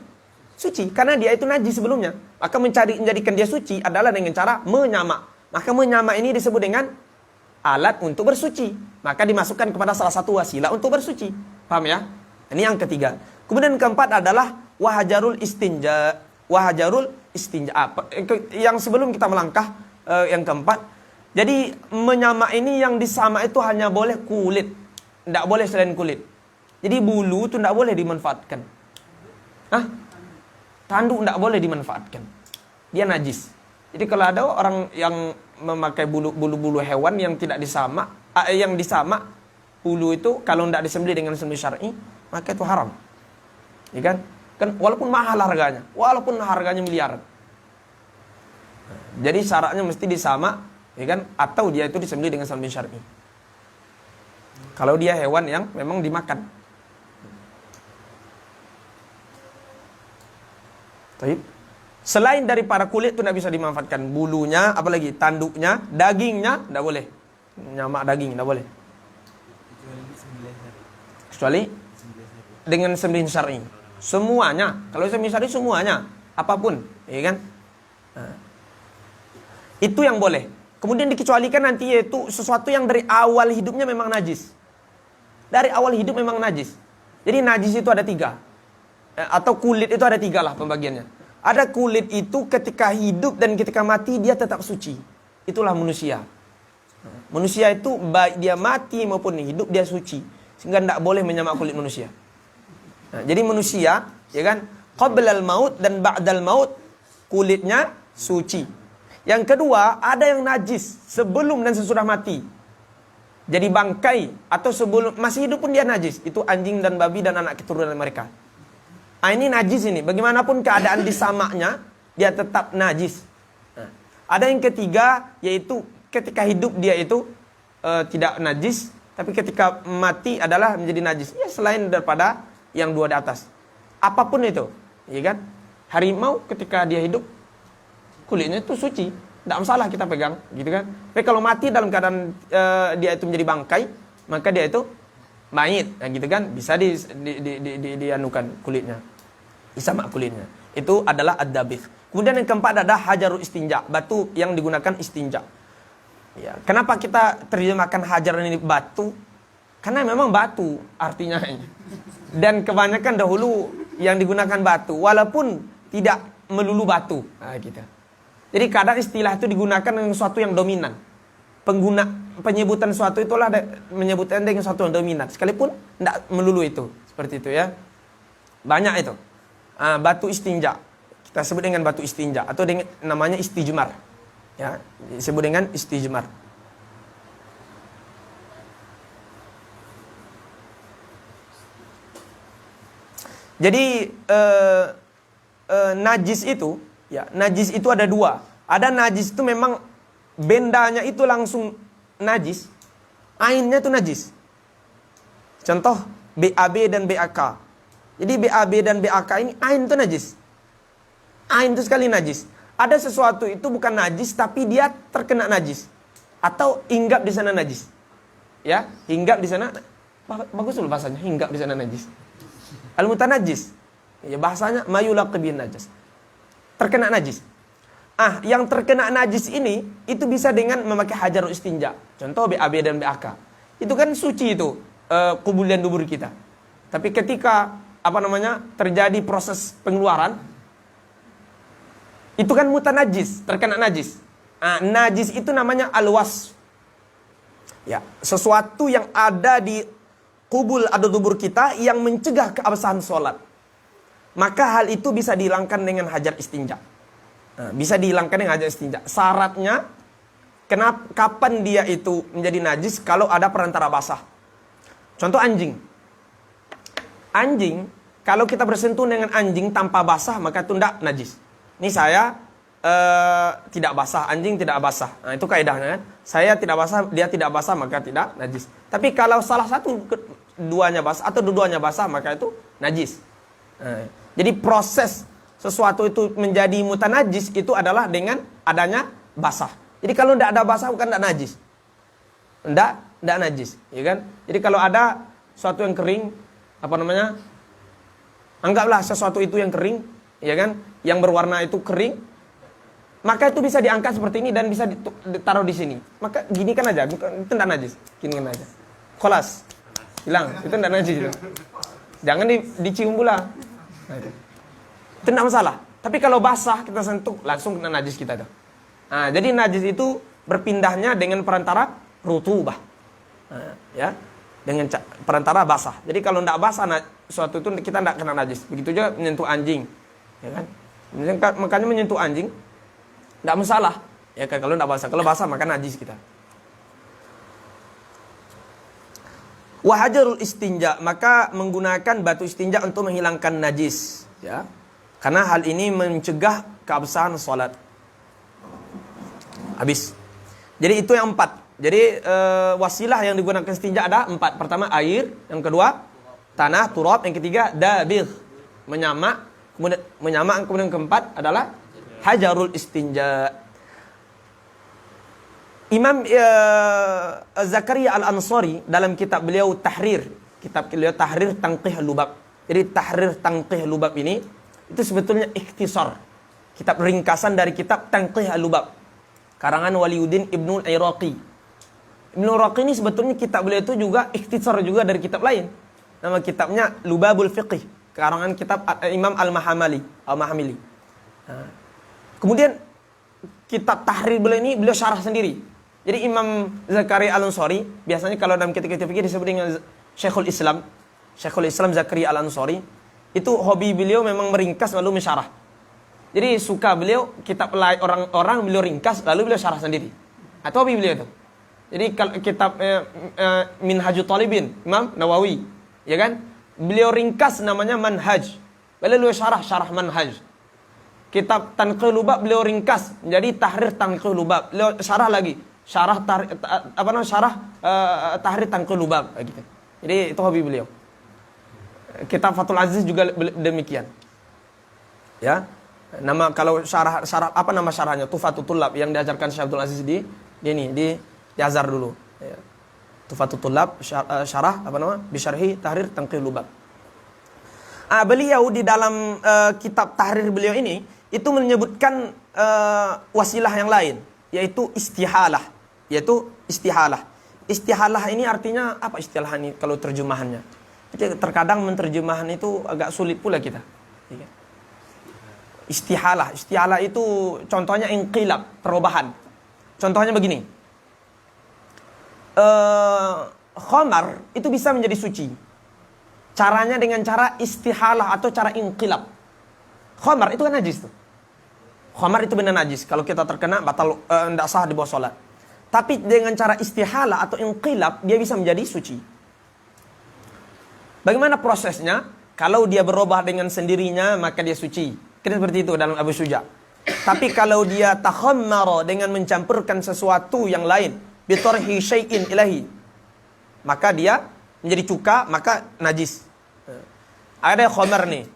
suci. Karena dia itu najis sebelumnya. Maka menjadikan dia suci adalah dengan cara menyamak. Maka menyamak ini disebut dengan alat untuk bersuci. Maka dimasukkan kepada salah satu wasilah untuk bersuci. Paham ya? Ini yang ketiga. Kemudian keempat adalah wahajarul istinja. Wahajarul istinja. Yang sebelum kita melangkah yang keempat. Jadi menyamak ini yang disamak itu hanya boleh kulit. Tidak boleh selain kulit. Jadi bulu itu tidak boleh dimanfaatkan. Tanduk tidak boleh dimanfaatkan. Dia najis. Jadi kalau ada orang yang memakai bulu-bulu hewan yang tidak disamak, yang disamak bulu itu kalau tidak disembelih dengan sembelih syar'i, maka itu haram. Ya kan? Kan walaupun mahal harganya, walaupun harganya miliaran. Jadi syaratnya mesti disamak, ya kan? Atau dia itu disembelih dengan sembelih syar'i. Kalau dia hewan yang memang dimakan. Baik. Selain daripada kulit itu tidak bisa dimanfaatkan. Bulunya, apalagi tanduknya, dagingnya tidak boleh. Nyamak daging tidak boleh. Kecuali dengan sembelih syar'i. Semuanya. Kalau sembelih syar'i semuanya, apapun, ya kan? Itu yang boleh. Kemudian dikecualikan nanti yaitu sesuatu yang dari awal hidupnya memang najis. Dari awal hidup memang najis. Jadi najis itu ada 3. Atau kulit itu ada 3 lah pembagiannya. Ada kulit itu ketika hidup dan ketika mati dia tetap suci. Itulah manusia. Manusia itu baik dia mati maupun hidup dia suci. Sehingga tidak boleh menyamak kulit manusia. Jadi manusia, ya kan, qablal maut dan ba'dal maut kulitnya suci. Yang kedua, ada yang najis sebelum dan sesudah mati. Jadi bangkai atau sebelum masih hidup pun dia najis. Itu anjing dan babi dan anak keturunan mereka. Ini najis ini. Bagaimanapun keadaan disamaknya, dia tetap najis. Ada yang ketiga, yaitu ketika hidup dia itu tidak najis, tapi ketika mati adalah menjadi najis. Ya selain daripada yang 2 di atas. Apapun itu, ya kan? Harimau ketika dia hidup, kulitnya itu suci. Tidak masalah kita pegang, gitu kan? Tapi kalau mati dalam keadaan dia itu menjadi bangkai, maka dia itu mayit, gitu kan? Bisa dianukan kulitnya. Disamak kulitnya. Itu adalah ad-dabith. Kemudian yang keempat adalah hajarul istinja, batu yang digunakan istinja. Ya, kenapa kita terjemahkan hajar ini batu? Karena memang batu artinya. Dan kebanyakan dahulu yang digunakan batu, walaupun tidak melulu batu. Gitu. Jadi kadang istilah itu digunakan dengan sesuatu yang dominan. Penyebutan sesuatu itulah menyebutkan dengan sesuatu yang dominan. Sekalipun tidak melulu itu. Seperti itu ya. Banyak itu. Batu istinja. Kita sebut dengan batu istinja. Atau dengan, namanya istijmar. Ya, disebut dengan istijmar. Jadi najis itu, ya, najis itu ada dua. Ada najis itu memang bendanya itu langsung najis, ainnya itu najis. Contoh BAB dan BAK. Jadi BAB dan BAK ini ain itu najis. Ain itu sekali najis. Ada sesuatu itu bukan najis tapi dia terkena najis atau hinggap di sana najis. Ya, hinggap di sana. Bagus loh bahasanya, hinggap di sana najis. Al-mutanajjis. Ya bahasanya mayulaq bin najis. Terkena najis. Yang terkena najis ini itu bisa dengan memakai hajarul istinja. Contoh BAB dan BAK. Itu kan suci itu kubul dan dubur kita. Tapi ketika terjadi proses pengeluaran, itu kan mutanajis, terkena najis. Najis itu namanya alwas. Ya, sesuatu yang ada di kubul atau dubur kita yang mencegah keabsahan sholat. Maka hal itu bisa dihilangkan dengan hajar istinja. Bisa dihilangkan dengan hajar istinja. Syaratnya, kapan dia itu menjadi najis? Kalau ada perantara basah. Contoh anjing. Anjing, kalau kita bersentuh dengan anjing tanpa basah, maka itu tidak najis. Ini saya tidak basah, anjing tidak basah. Nah, itu kaidahnya kan. Saya tidak basah, dia tidak basah, maka tidak najis. Tapi kalau salah satu duanya basah atau dua-duanya basah, maka itu najis. Jadi proses sesuatu itu menjadi mutanajis itu adalah dengan adanya basah. Jadi kalau tidak ada basah bukan tidak najis. Tidak najis, ya kan? Jadi kalau ada sesuatu yang kering, anggaplah sesuatu itu yang kering, ya kan? Yang berwarna itu kering, maka itu bisa diangkat seperti ini dan bisa ditaruh di sini. Maka gini kan aja, itu tidak najis. Gini kan aja. Kholas. Hilang, itu tidak najis. Jangan dicium pula. Nah, itu tidak masalah. Tapi kalau basah kita sentuh langsung kena najis kita tuh. Jadi najis itu berpindahnya dengan perantara rutubah. Ya, dengan perantara basah. Jadi kalau tidak basah suatu itu kita tidak kena najis. Begitu juga menyentuh anjing, ya kan? Makanya menyentuh anjing tidak masalah. Ya kan kalau tidak basah. Kalau basah maka najis kita. Wahajarul istinja, maka menggunakan batu istinja untuk menghilangkan najis, ya. Karena hal ini mencegah keabsahan salat. Habis. Jadi itu yang 4. Jadi wasilah yang digunakan istinja ada 4. Pertama air, yang kedua tanah, turab, yang ketiga dabigh, menyamak, kemudian keempat adalah hajarul istinja. Imam Zakaria Al-Ansari dalam kitab beliau Tahrir Tanqih Lubab. Jadi Tahrir Tanqih Lubab ini itu sebetulnya ikhtisar, kitab ringkasan dari kitab Tanqih Lubab karangan Waliuddin Ibnul Iraqi. Ibnul Iraqi ini sebetulnya kitab beliau itu juga ikhtisar juga dari kitab lain. Nama kitabnya Lubabul Fiqih, karangan kitab Imam Al-Mahamili. Kemudian kitab Tahrir beliau ini beliau syarah sendiri. Jadi Imam Zakaria Al-Ansari biasanya kalau dalam kitab-kitab fikih disebut dengan Syekhul Islam Zakaria Al-Ansari. Itu hobi beliau memang meringkas lalu mensyarah. Jadi suka beliau kitab lain orang-orang beliau ringkas lalu beliau syarah sendiri. Atau hobi beliau itu. Jadi kalau kitab Minhajut Talibin Imam Nawawi, ya kan? Beliau ringkas namanya Manhaj. Lalu beliau syarah Manhaj. Kitab Tanqih Lubab beliau ringkas menjadi Tahrir Tanqih Lubab. Beliau syarah lagi. Tahrir Tanqih Lubab gitu. Jadi itu hobi beliau. Kitab Fathul Aziz juga demikian. Ya. Nama kalau syarah apa nama syarahnya? Tufatul Tullab yang diajarkan Syekh Abdul Aziz di Azhar dulu. Ya. Tufatul Tullab syarah bi syarhi Tahrir Tanqih Lubab. Beliau di dalam kitab Tahrir beliau ini itu menyebutkan wasilah yang lain, yaitu istihalah. Istihalah ini artinya apa istilah ini kalau terjemahannya? Jadi terkadang menerjemahan itu agak sulit pula kita. Istihalah itu contohnya inqilab, perubahan. Contohnya begini. Khamar itu bisa menjadi suci. Caranya dengan cara istihalah atau cara inqilab. Khamar itu kan najis tuh. Khamar itu benar najis. Kalau kita terkena batal tidak sah di bawah salat. Tapi dengan cara istihalah atau inqilab dia bisa menjadi suci. Bagaimana prosesnya? Kalau dia berubah dengan sendirinya maka dia suci. Kan seperti itu dalam Abu Syuja. Tapi kalau dia takhammara dengan mencampurkan sesuatu yang lain, bitarhi syai'in ilahi, maka dia menjadi cuka, maka najis. Ada khamar nih,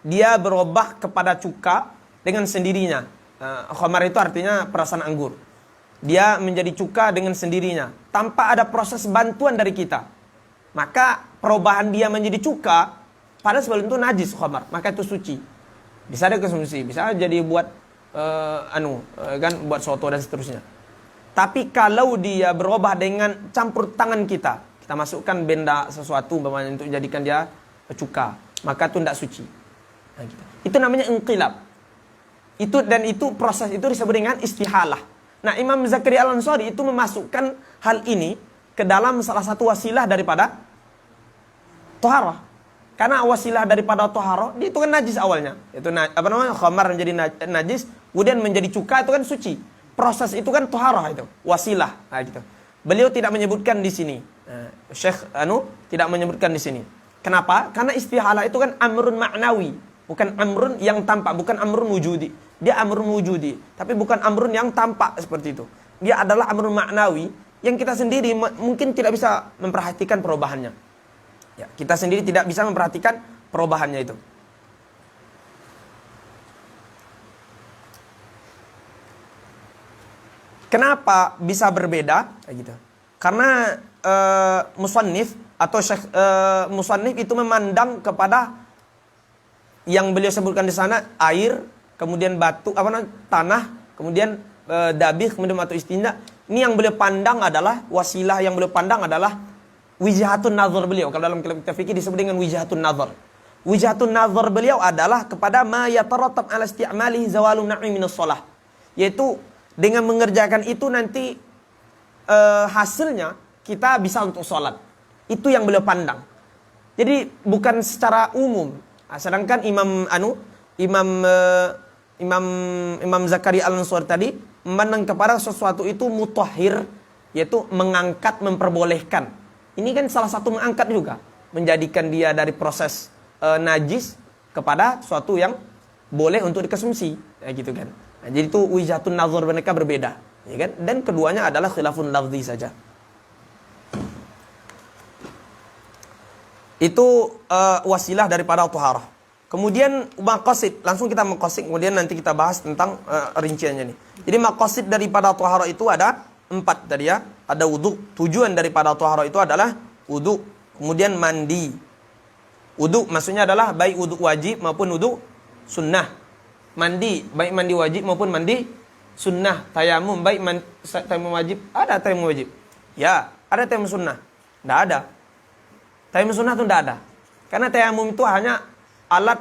dia berubah kepada cuka dengan sendirinya. Khamar itu artinya perasan anggur. Dia menjadi cuka dengan sendirinya, tanpa ada proses bantuan dari kita. Maka perubahan dia menjadi cuka, pada sebelum itu najis khamar, maka itu suci. Bisa ada konsumsi, bisa jadi buat kan buat soto dan seterusnya. Tapi kalau dia berubah dengan campur tangan kita masukkan benda sesuatu umpamanya untuk jadikan dia cuka, maka itu tidak suci. Nah, gitu. Itu namanya inqilab. Itu proses itu disebut dengan istihalah. Nah, Imam Zakaria Al-Ansari itu memasukkan hal ini ke dalam salah satu wasilah daripada toharah. Karena wasilah daripada toharah, itu kan najis awalnya. Itu khamar menjadi najis, kemudian menjadi cuka, itu kan suci. Proses itu kan toharah itu, wasilah. Nah, gitu. Beliau tidak menyebutkan di sini. Syekh tidak menyebutkan di sini. Kenapa? Karena istihalah itu kan amrun ma'nawi, bukan amrun yang tampak, bukan amrun wujudi. Dia amrun wujudi, tapi bukan amrun yang tampak seperti itu. Dia adalah amrun ma'nawi yang kita sendiri mungkin tidak bisa memperhatikan perubahannya. Ya, kita sendiri tidak bisa memperhatikan perubahannya itu. Kenapa bisa berbeda? Gitu. Karena musannif atau syekh musannif itu memandang kepada yang beliau sebutkan di sana, air, kemudian batu, tanah, kemudian dabih, kemudian batu istinja. Ini yang beliau pandang adalah wasilah, yang beliau pandang adalah wijahatun nazar beliau. Kalau dalam kitab fikih disebut dengan wijahatun nazar. Wijahatun nazar beliau adalah kepada ma yatarattab ala isti'malihi zawalun na'im minas shalah. Yaitu dengan mengerjakan itu nanti hasilnya kita bisa untuk sholat. Itu yang beliau pandang. Jadi bukan secara umum. Sedangkan Imam Zakaria Al-Ansari tadi memandang kepada sesuatu itu mutahhir, yaitu mengangkat, memperbolehkan. Ini kan salah satu mengangkat juga, menjadikan dia dari proses najis kepada suatu yang boleh untuk dikonsumsi, ya gitu kan. Nah, jadi itu wijhatun nazar mereka berbeda, ya kan? Dan keduanya adalah khilafun lafzi saja. Itu wasilah daripada taharah. Kemudian maqasid, langsung kita maqasid, kemudian nanti kita bahas tentang rinciannya nih. Jadi maqasid daripada taharah itu ada 4 tadi ya. Ada wudu. Tujuan daripada taharah itu adalah wudu. Kemudian mandi. Wudu maksudnya adalah baik wudu wajib maupun wudu sunnah. Mandi baik mandi wajib maupun mandi sunnah. Tayamum baik tayamum wajib. Ada tayamum wajib. Ya, ada tayamum sunnah. Tidak ada. Tayamum sunnah itu tidak ada. Karena tayamum itu hanya alat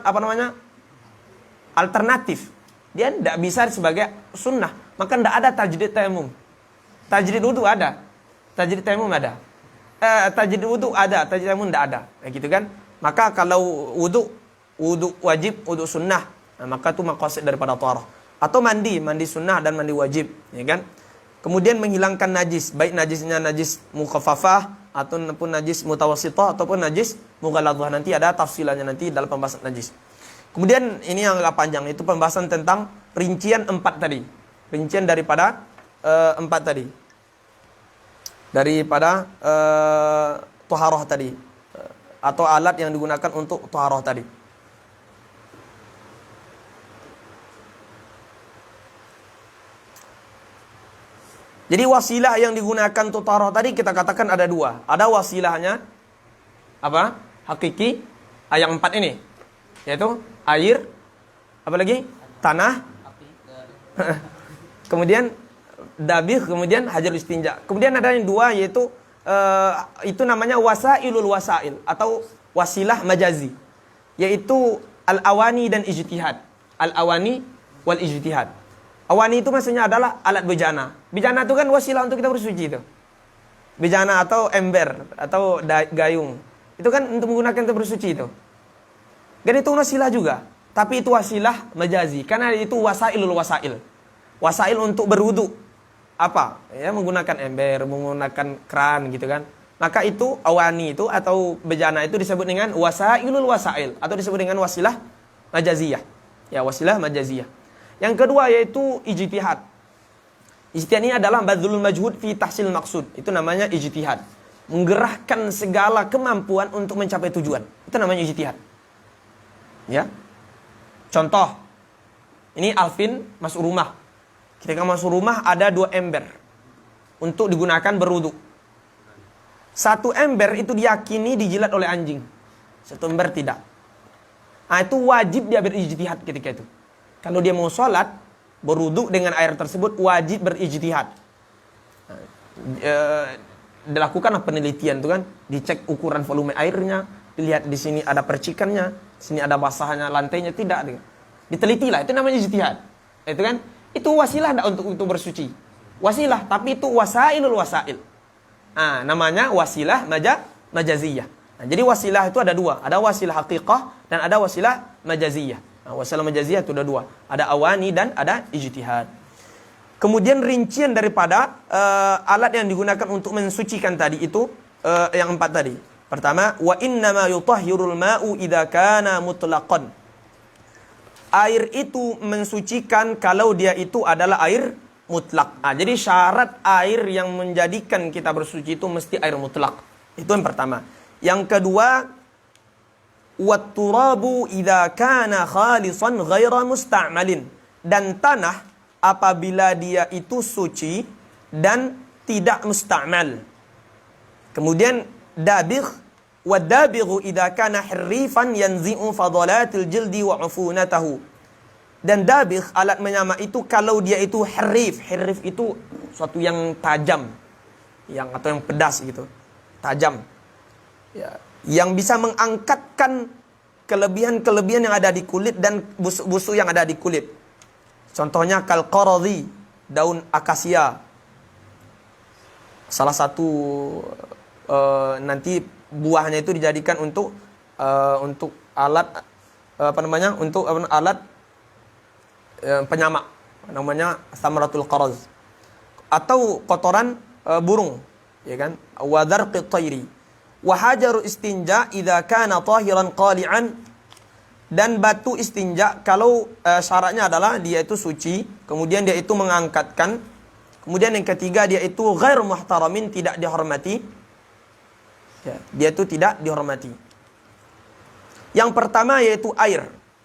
alternatif. Dia tidak bisa sebagai sunnah. Maka tidak ada tajdid tayamum. Tajdid wudu ada, tajdid tayamum ada. Tajdid wudu ada, tajdid tayamum tidak ada. Gitu kan? Maka kalau wudu wajib, wudu sunnah, nah, maka itu maqasid daripada taharah. Atau mandi sunnah dan mandi wajib, ya kan? Kemudian menghilangkan najis, baik najisnya najis mukhaffafah ataupun najis mutawassithah ataupun najis mughalladzah. Nanti ada tafsilannya nanti dalam pembahasan najis. Kemudian ini yang agak panjang, itu pembahasan tentang rincian 4 tadi. Rincian daripada 4 tadi. Daripada taharah tadi. Atau alat yang digunakan untuk taharah tadi. Jadi wasilah yang digunakan untuk taharah tadi kita katakan ada 2. Ada wasilahnya apa? Hakiki, yang 4 ini. Yaitu air, apa lagi? Tanah. Kemudian dabih, kemudian hajarul istinja. Kemudian ada yang 2 yaitu itu namanya wasailul wasail atau wasilah majazi, yaitu al-awani dan ijtihad. Al-awani wal ijtihad. Awani itu maksudnya adalah alat bejana. Bejana itu kan wasilah untuk kita bersuci itu. Bejana atau ember atau gayung. Itu kan untuk menggunakan untuk bersuci itu. Dan itu wasilah juga. Tapi itu wasilah majazi. Karena itu wasailul wasail. Wasail untuk berwudu. Apa? Ya, menggunakan ember, menggunakan keran gitu kan. Maka itu awani itu atau bejana itu disebut dengan wasailul wasail. Atau disebut dengan wasilah majaziyah. Ya, wasilah majaziyah. Yang kedua yaitu ijtihad. Ijtihad ini adalah badzulul majhud fi tahsil maksud. Itu namanya ijtihad. Menggerahkan segala kemampuan untuk mencapai tujuan. Itu namanya ijtihad. Ya. Contoh. Ini Alvin masuk rumah. Ketika masuk rumah ada 2 ember untuk digunakan berwudu. 1 ember itu diyakini dijilat oleh anjing. 1 ember tidak. Nah, itu wajib dia berijtihad ketika itu. Kalau dia mau sholat, berwudu dengan air tersebut wajib berijtihad. Dilakukanlah penelitian itu kan, dicek ukuran volume airnya, dilihat di sini ada percikannya, sini ada basahnya lantainya, tidak. Ditelitilah, itu namanya ijtihad. Itu kan, itu wasilah enggak untuk bersuci. Wasilah, tapi itu wasailul wasail. Nah, namanya wasilah majaziyah. Nah, jadi wasilah itu ada 2, ada wasilah haqiqah dan ada wasilah majaziyah. Nah, wasilah majaziyah itu ada 2, ada awani dan ada ijtihad. Kemudian rincian daripada alat yang digunakan untuk mensucikan tadi itu yang 4 tadi. Pertama, wa innama yutahhirul ma'u idza kana mutlaqan. Air itu mensucikan kalau dia itu adalah air mutlak. Nah, jadi syarat air yang menjadikan kita bersuci itu mesti air mutlak. Itu yang pertama. Yang kedua, wat turabu idza kana khalisan ghaira musta'malin. Dan tanah apabila dia itu suci dan tidak musta'mal. Kemudian dabigh wa dabighu idza kana hirrifan yanzi'u fadalatil jildi wa ufunatahu. Dan dabigh alat menyama itu kalau dia itu hirrif. Hirrif itu suatu yang tajam, atau yang pedas gitu. Tajam. Ya, yang bisa mengangkatkan kelebihan-kelebihan yang ada di kulit dan busuk-busuk yang ada di kulit. Contohnya kal qaradhi, daun akasia. Salah satu nanti buahnya itu dijadikan untuk alat alat penyama, namanya samaratul qaraz. Atau kotoran burung, ya kan? Wa dharqit tayri. Wa hajaru istinja idza kana tahiran qali'an. Dan batu istinja kalau syaratnya adalah dia itu suci, kemudian dia itu mengangkatkan, kemudian yang ketiga dia itu ghair muhtaramin, tidak dihormati. Ya, dia itu tidak dihormati. Yang pertama yaitu air.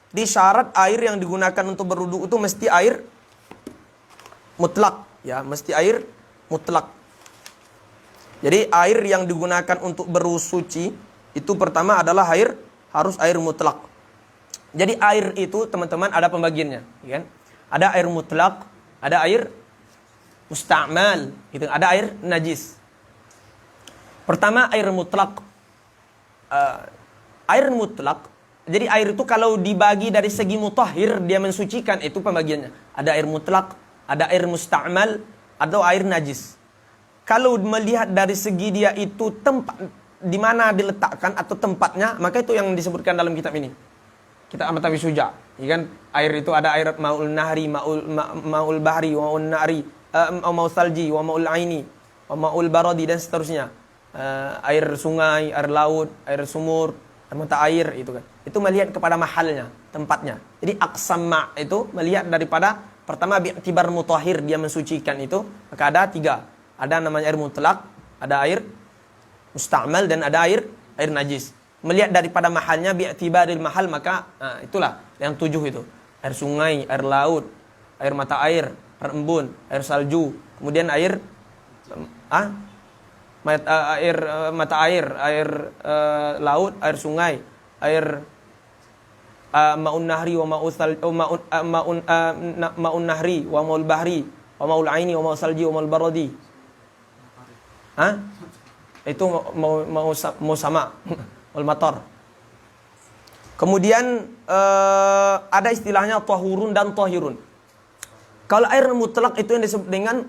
Di syarat air yang digunakan untuk berwudu itu mesti air mutlak, ya, mesti air mutlak. Jadi air yang digunakan untuk bersuci itu pertama adalah harus air mutlak. Jadi air itu teman-teman ada pembagiannya, ya kan? Ada air mutlak, ada air musta'mal, gitu. Ada air najis. Pertama air mutlak. Air mutlak. Jadi air itu kalau dibagi dari segi mutahhir dia mensucikan, itu pembagiannya. Ada air mutlak, ada air musta'mal, atau air najis. Kalau melihat dari segi dia itu tempat di mana diletakkan atau tempatnya, maka itu yang disebutkan dalam kitab ini. Kita Matawi Suja, ya kan? Air itu ada air ma'ul nahri, ma'ul bahri, wa ma'ul nahri, ma'ul salji, wa ma'ul aini, wa ma'ul baradi, dan seterusnya. Air sungai, air laut, air sumur, air mata air, itu kan. Itu melihat kepada mahalnya, tempatnya. Jadi aqsam ma' itu melihat daripada pertama bi'tibar mutahhir, dia mensucikan itu, maka ada 3. Ada namanya air mutlak, ada air musta'mal, dan ada air najis. Melihat daripada mahalnya bi'tibaril mahal, maka itulah yang 7 itu. Air sungai, air laut, air mata air, air embun, air salju, kemudian air mata air, air laut, air sungai, air ma'un nahri wa ma'un nahri wa ma'ul bahri wa ma'ul aini wa ma'ul salji wa ma'ul baradi. Itu mau sama wal matar. Kemudian ada istilahnya tahurun dan tahirun. Kalau air mutlak itu yang disebut dengan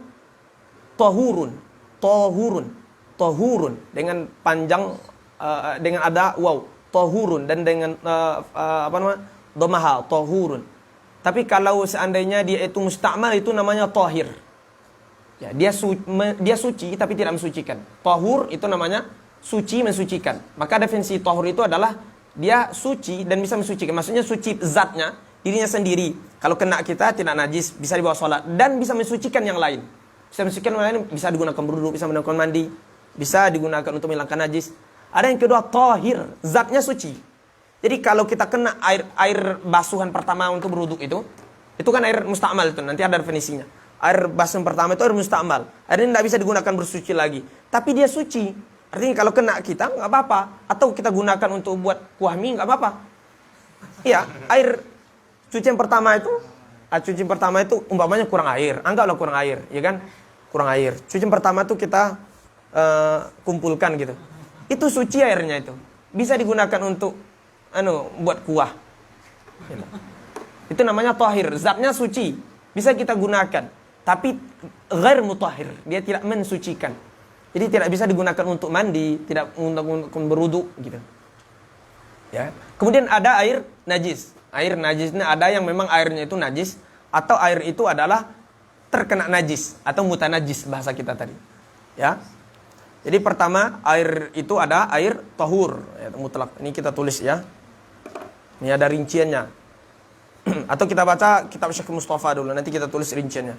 tahurun dengan panjang dengan ada waw, tahurun, dan dengan dhamaha, tahurun. Tapi kalau seandainya dia itu musta'mal, itu namanya tahir. Ya, dia suci tapi tidak mensucikan. Tahur itu namanya suci, mensucikan. Maka definisi tahur itu adalah dia suci dan bisa mensucikan. Maksudnya suci zatnya, dirinya sendiri. Kalau kena kita tidak najis, bisa dibawa sholat dan bisa mensucikan yang lain. Bisa mensucikan yang lain, bisa digunakan berwudu, bisa menggunakan mandi, bisa digunakan untuk menghilangkan najis. Ada yang kedua, tahir, zatnya suci. Jadi kalau kita kena air basuhan pertama untuk berwudu itu kan air mustakmal itu, nanti ada definisinya. Air basuhan pertama itu air mustakmal. Air ini tidak bisa digunakan bersuci lagi. Tapi dia suci. Artinya kalau kena kita nggak apa-apa. Atau kita gunakan untuk buat kuah mie nggak apa-apa. Iya, air cucian pertama itu umpamanya kurang air. Anggaplah kurang air, ya kan? Kurang air. Cucian pertama itu kita kumpulkan gitu. Itu suci airnya itu. Bisa digunakan untuk buat kuah. Gitu. Itu namanya tahir, zatnya suci. Bisa kita gunakan, tapi ghair mutahhir, dia tidak mensucikan. Jadi tidak bisa digunakan untuk mandi, tidak untuk berwudu gitu. Ya. Kemudian ada air najis. Air najisnya ada yang memang airnya itu najis atau air itu adalah terkena najis atau mutanajis bahasa kita tadi. Ya. Jadi pertama air itu ada air tahur, ya, mutlak. Ini kita tulis ya. Ini ada rinciannya. Atau kita baca kitab Syekh Mustafa dulu, nanti kita tulis rinciannya.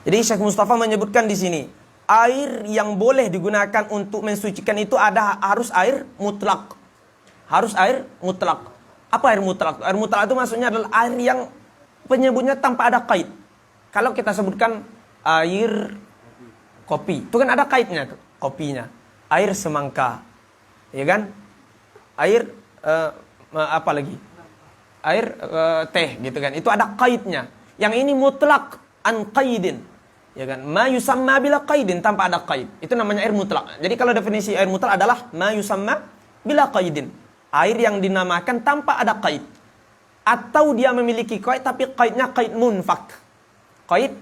Jadi Syekh Mustafa menyebutkan di sini, air yang boleh digunakan untuk mensucikan itu harus air mutlak. Harus air mutlak. Apa air mutlak? Air mutlak itu maksudnya adalah air yang penyebutnya tanpa ada kait. Kalau kita sebutkan air kopi, itu kan ada kaitnya kopinya. Air semangka, ya kan? Air apa lagi? Air teh gitu kan. Itu ada kaitnya. Yang ini mutlak an qaidin. Ya kan? Ma yusamma bila qaidin, tanpa ada kait. Itu namanya air mutlak. Jadi kalau definisi air mutlak adalah ma yusamma bila qaidin. Air yang dinamakan tanpa ada kait. Atau dia memiliki kait tapi kaitnya kait munfak. Kait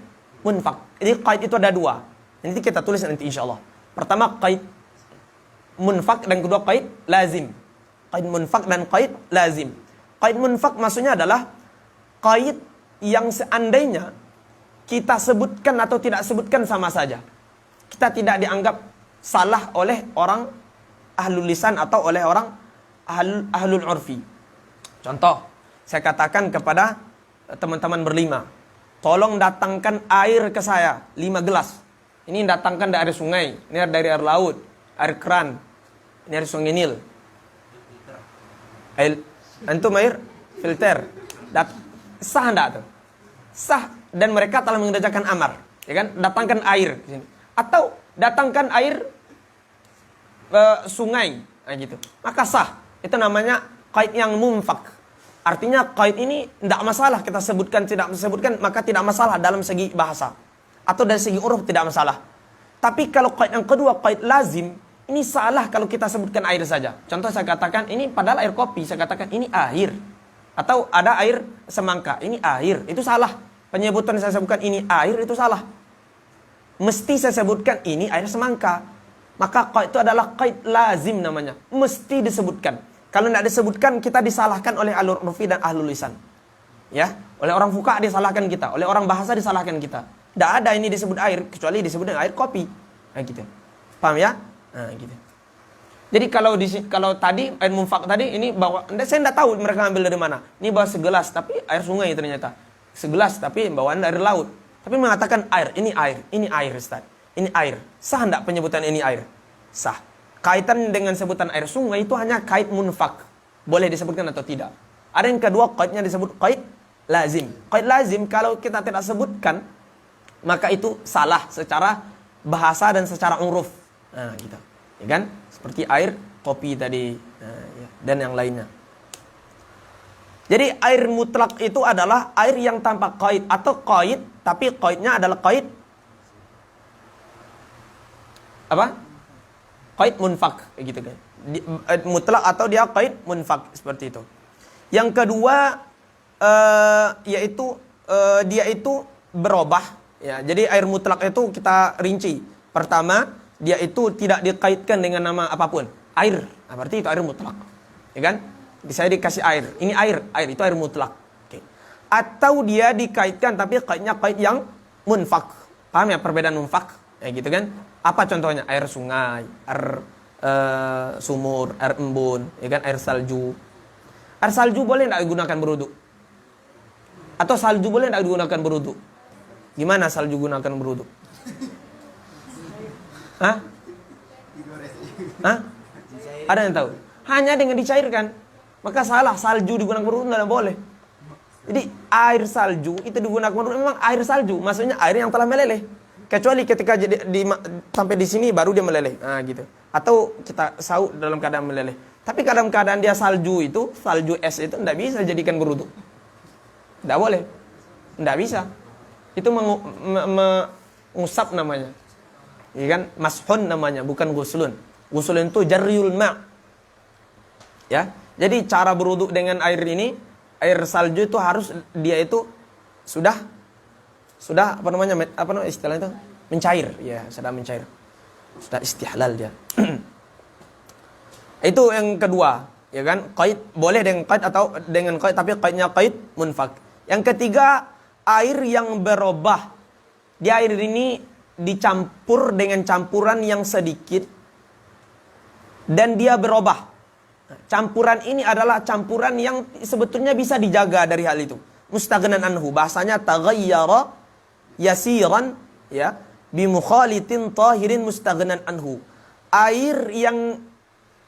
munfak. Jadi kait itu ada dua. Nanti kita tulis nanti insyaallah. Pertama kait munfak dan kedua kait lazim. Kait munfak dan kait lazim. Kait munfak maksudnya adalah kait yang seandainya kita sebutkan atau tidak sebutkan sama saja. Kita tidak dianggap salah oleh orang ahlul lisan atau oleh orang ahlul urfi. Contoh, saya katakan kepada teman-teman berlima, tolong datangkan air ke saya 5 gelas. Ini datangkan dari sungai, ini dari air laut, air keran, ini dari sungai Nil. Antum air filter. Sah enggak tuh? Sah, dan mereka telah mengerjakan amar, ya kan? Datangkan air ke sini. Atau datangkan air sungai, gitu. Maka sah. Itu namanya kait yang munfak. Artinya kait ini tidak masalah kita sebutkan tidak disebutkan, maka tidak masalah dalam segi bahasa. Atau dari segi uruf tidak masalah. Tapi kalau kait yang kedua, kait lazim, ini salah kalau kita sebutkan air saja. Contoh saya katakan, ini padahal air kopi, saya katakan ini air. Atau ada air semangka, ini air. Itu salah. Penyebutan saya sebutkan ini air, itu salah. Mesti saya sebutkan ini air semangka. Maka kait itu adalah kait lazim namanya. Mesti disebutkan. Kalau tidak disebutkan, kita disalahkan oleh ahlul urfi dan ahlul lisan. Ya, oleh orang fuqaha disalahkan kita, oleh orang bahasa disalahkan kita. Tidak ada ini disebut air, kecuali disebut dengan air kopi. Nah, gitu. Paham ya? Nah, gitu. Jadi kalau tadi air munfak tadi ini bawa, saya tidak tahu mereka ambil dari mana. Ini bawa segelas, tapi air sungai ternyata. Segelas, tapi bawaan dari laut. Tapi mengatakan air, ini Ustaz. Ini air. Sah tidak penyebutan ini air? Sah. Kaitan dengan sebutan air sungai itu hanya kait munfak. Boleh disebutkan atau tidak. Ada yang kedua, kaitnya disebut kait lazim. Kait lazim kalau kita tidak sebutkan, maka itu salah secara bahasa dan secara uruf. Nah, gitu. Ya kan? Seperti air kopi tadi, dan yang lainnya. Jadi air mutlak itu adalah air yang tanpa kait atau kait, tapi kaitnya adalah kait apa? Kait munfak, gitu kan. Mutlak atau dia kait munfak, seperti itu. Yang kedua yaitu dia itu berubah, ya. Jadi air mutlak itu kita rinci. Pertama, dia itu tidak dikaitkan dengan nama apapun. Air, nah, berarti itu air mutlak. Ya kan? Saya dikasih air. Ini air itu air mutlak. Oke. Atau dia dikaitkan tapi kaitnya kait yang munfak. Paham ya perbedaan munfak? Ya gitu kan? Apa contohnya? Air sungai, air sumur, air embun, ya kan? Air salju. Air salju boleh tidak digunakan berwudu? Atau salju boleh tidak digunakan berwudu? Gimana salju gunakan berwudu? Hah? Hah? Ada yang tahu? Hanya dengan dicairkan. Maka salah, salju digunakan berwudu tidak boleh. Jadi air salju itu digunakan berwudu memang air salju, maksudnya air yang telah meleleh. Kecuali ketika sampai di sini baru dia meleleh. Nah, gitu. Atau kita sauk dalam keadaan meleleh. Tapi dalam keadaan dia salju itu, salju es itu tidak bisa jadikan berwudu. Tidak boleh. Tidak bisa. Itu mengusap namanya. Ya kan? Mashun namanya, bukan guslun. Guslun itu jarriul ma'. Ya. Jadi cara berwudu dengan air ini, air salju itu harus dia itu sudah apa namanya istilahnya itu mencair, ya, sudah mencair. Sudah istihlal dia. Itu yang kedua, ya kan? Qaid boleh dengan qaid atau dengan qaid, tapi qaidnya qaid munfak. Yang ketiga, air yang berubah. Di air ini dicampur dengan campuran yang sedikit dan dia berubah. Campuran ini adalah campuran yang sebetulnya bisa dijaga dari hal itu. Mustaghnan anhu, bahasanya taghayyara yasiran, ya, bi mukhalitin tahirin mustaghnan anhu.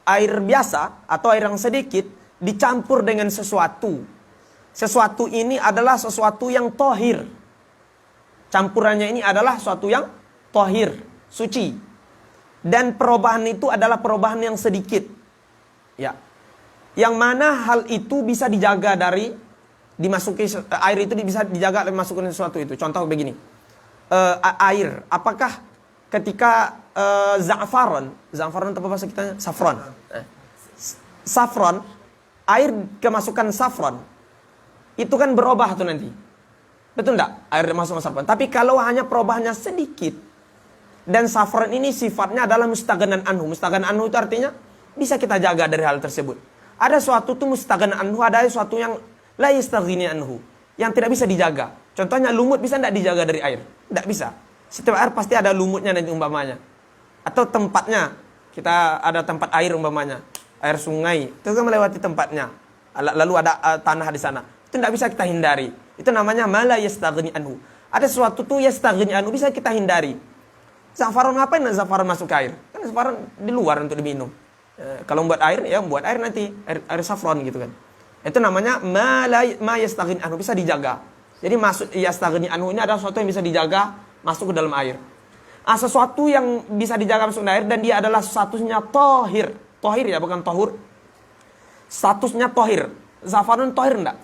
Air biasa atau air yang sedikit dicampur dengan sesuatu. Sesuatu ini adalah sesuatu yang tohir. Campurannya ini adalah sesuatu yang tohir, suci. Dan perubahan itu adalah perubahan yang sedikit. Ya. Yang mana hal itu bisa dijaga dari dimasuki air itu bisa dijaga dari masukin sesuatu itu. Contoh begini. Air, apakah ketika za'faron itu apa bahasa kita? Safron, air kemasukan safron itu kan berubah tuh nanti. Betul enggak? Air masuk safron. Tapi kalau hanya perubahannya sedikit dan safron ini sifatnya adalah mustaghnan anhu. Mustaghnan anhu itu artinya bisa kita jaga dari hal tersebut. Ada suatu tuh mustaghnan anhu, ada suatu yang la yastaghni anhu, yang tidak bisa dijaga. Contohnya lumut bisa enggak dijaga dari air? Tidak bisa. Setiap air pasti ada lumutnya nanti umpamanya. Atau tempatnya, kita ada tempat air umpamanya, air sungai, itu kan melewati tempatnya. Lalu ada tanah di sana. Itu tidak bisa kita hindari. Itu namanya mala yastaghni anhu. Ada sesuatu tuh yastaghni anhu bisa kita hindari. Zafaron, ngapain zafaron masuk ke air? Kan zafaron di luar untuk diminum. Kalau membuat air, ya membuat air nanti air saffron gitu kan. Itu namanya ma yastaghni anhu, bisa dijaga. Jadi maksud yastaghni anhu ini adalah sesuatu yang bisa dijaga masuk ke dalam air. Sesuatu yang bisa dijaga masuk ke air dan dia adalah statusnya tohir. Tohir ya, bukan tohur. Statusnya tohir. Zafarun tohir enggak?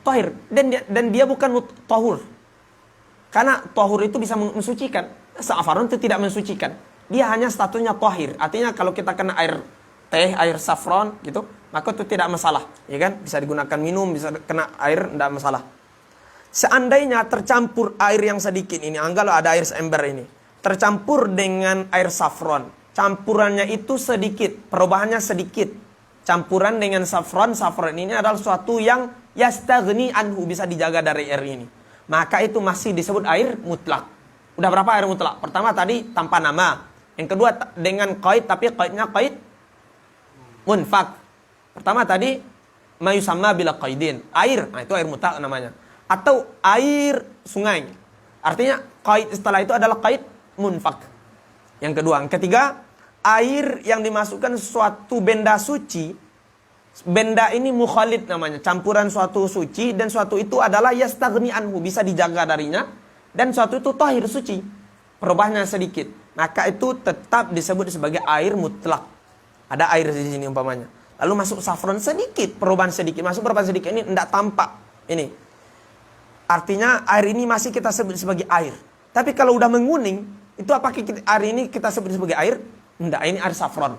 Tohir. Dan dia bukan tohur. Karena tohur itu bisa mensucikan. Zafarun itu tidak mensucikan. Dia hanya statusnya tohir. Artinya kalau kita kena air teh, air saffron gitu, maka itu tidak masalah. Ya kan? Bisa digunakan minum, bisa kena air, tidak masalah. Seandainya tercampur air yang sedikit ini, anggaplah ada air seember ini, tercampur dengan air saffron, campurannya itu sedikit, perubahannya sedikit. Campuran dengan saffron ini adalah sesuatu yang yastaghni anhu, bisa dijaga dari air ini. Maka itu masih disebut air mutlak. Udah berapa air mutlak? Pertama tadi tanpa nama. Yang kedua dengan qaid, tapi qaidnya qaid munfak. Pertama tadi mayusamma bila qaidin, air, nah itu air mutlak namanya. Atau air sungai. Artinya qaid setelah itu adalah qaid munfak. Yang kedua, yang ketiga, air yang dimasukkan suatu benda suci. Benda ini mukhalid namanya, campuran suatu suci dan suatu itu adalah yastaghni anhu, bisa dijaga darinya, dan suatu itu tahir suci. Perubahannya sedikit. Maka itu tetap disebut sebagai air mutlak. Ada air di sini umpamanya. Lalu masuk saffron sedikit, perubahan sedikit. Masuk perubahan sedikit ini tidak tampak. Ini artinya air ini masih kita sebut sebagai air. Tapi kalau udah menguning, itu apakah air ini kita sebut sebagai air? Enggak, ini air saffron.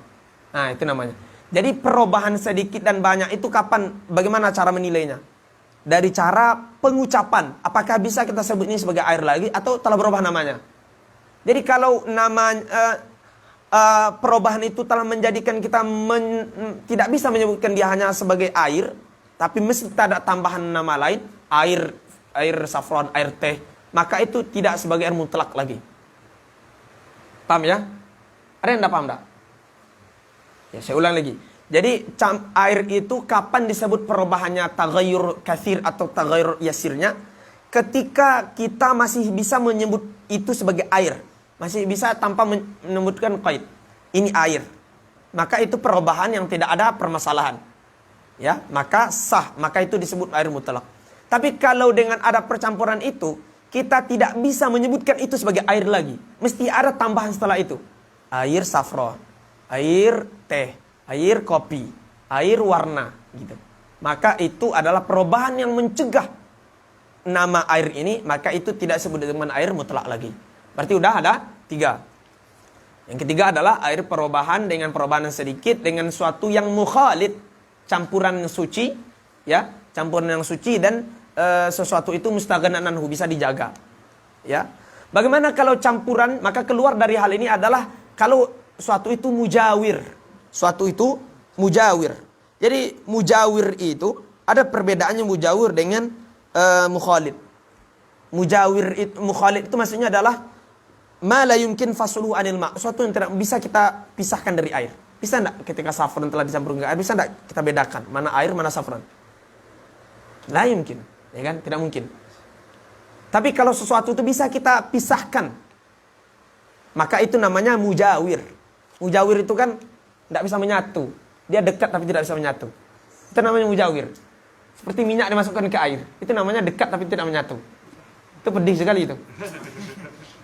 Nah, itu namanya. Jadi perubahan sedikit dan banyak itu kapan, bagaimana cara menilainya? Dari cara pengucapan. Apakah bisa kita sebut ini sebagai air lagi atau telah berubah namanya? Jadi kalau nama perubahan itu telah menjadikan kita tidak bisa menyebutkan dia hanya sebagai air, tapi mesti kita ada tambahan nama lain, air saffron, air teh, maka itu tidak sebagai air mutlak lagi. Paham ya? Ada yang tidak paham tak? Ya, saya ulang lagi. Jadi air itu kapan disebut perubahannya taghayyur katsir atau taghayyur yasirnya? Ketika kita masih bisa menyebut itu sebagai air. Masih bisa tanpa menyebutkan qaid. Ini air. Maka itu perubahan yang tidak ada permasalahan. Ya, maka sah, maka itu disebut air mutlak. Tapi kalau dengan ada percampuran itu, kita tidak bisa menyebutkan itu sebagai air lagi. Mesti ada tambahan setelah itu. Air safron, air teh, air kopi, air warna, gitu. Maka itu adalah perubahan yang mencegah nama air ini, maka itu tidak disebut dengan air mutlak lagi. Berarti udah ada 3. Yang ketiga adalah air perubahan dengan perubahan yang sedikit dengan suatu yang mukhalid, campuran yang suci, ya, campuran yang suci dan sesuatu itu mustaghanan anhu, bisa dijaga. Ya. Bagaimana kalau campuran? Maka keluar dari hal ini adalah kalau suatu itu mujawir. Suatu itu mujawir. Jadi mujawir itu ada perbedaannya mujawir dengan mukhalid. Mukhalid itu maksudnya adalah ma la yumkin fasluhu anil ma', suatu yang tidak bisa kita pisahkan dari air. Bisa enggak ketika safran telah dicampur dengan air, bisa enggak kita bedakan mana air mana safran? La yumkin, ya kan? Tidak mungkin. Tapi kalau sesuatu itu bisa kita pisahkan, maka itu namanya mujawir. Mujawir itu kan tidak bisa menyatu. Dia dekat tapi tidak bisa menyatu. Itu namanya mujawir. Seperti minyak dimasukkan ke air. Itu namanya dekat tapi tidak menyatu. Itu pedih sekali itu.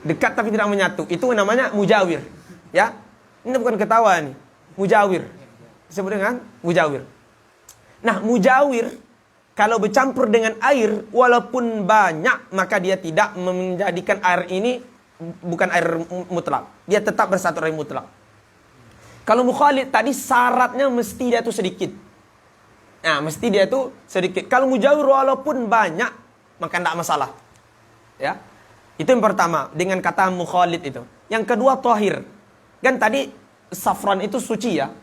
Dekat tapi tidak menyatu. Itu namanya mujawir. Ya. Ini bukan ketawa nih. Mujawir. Disebut dengan mujawir. Nah, mujawir kalau bercampur dengan air walaupun banyak, maka dia tidak menjadikan air ini bukan air mutlak. Dia tetap bersatu air mutlak. Kalau mukhalid tadi syaratnya mesti dia itu sedikit. Nah, mesti dia itu sedikit. Kalau mujawir walaupun banyak, maka tidak masalah. Ya. Itu yang pertama dengan kata mukhalid itu. Yang kedua tahir. Kan tadi safran itu suci ya.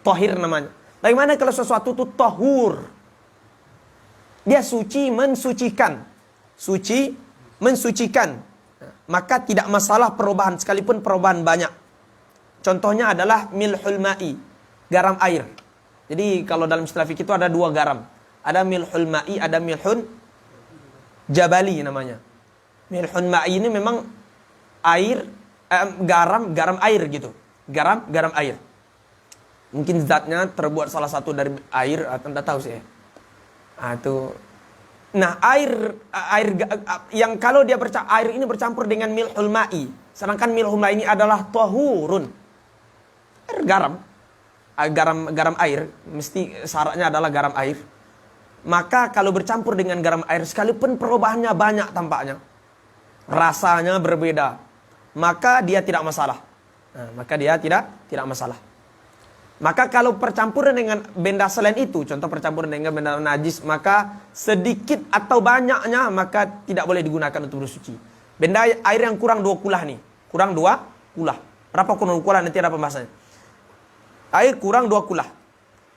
Tahir namanya. Bagaimana kalau sesuatu itu tahur? Dia suci mensucikan. Suci mensucikan. Maka tidak masalah perubahan sekalipun perubahan banyak. Contohnya adalah milhul ma'i, garam air. Jadi kalau dalam istilah fikih itu ada 2 garam. Ada milhul ma'i, ada milhun jabali namanya. Milhun ma'i ini memang air, garam air gitu. Garam air. Mungkin zatnya terbuat salah satu dari air, atau tidak tahu sih. Nah, air yang kalau dia air ini bercampur dengan milhul ma'i, sedangkan milhul ma'i ini adalah tahurun. Garam air, mesti syaratnya adalah garam air. Maka kalau bercampur dengan garam air sekalipun perubahannya banyak tampaknya, rasanya berbeda, maka dia tidak masalah. Tidak masalah. Maka kalau percampuran dengan benda selain itu, contoh percampuran dengan benda najis, maka sedikit atau banyaknya maka tidak boleh digunakan untuk bersuci. Benda air yang kurang 2 kulah nih, kurang 2 kulah. Berapa kurang 2 kulah nanti ada pembahasannya. Air kurang 2 kulah.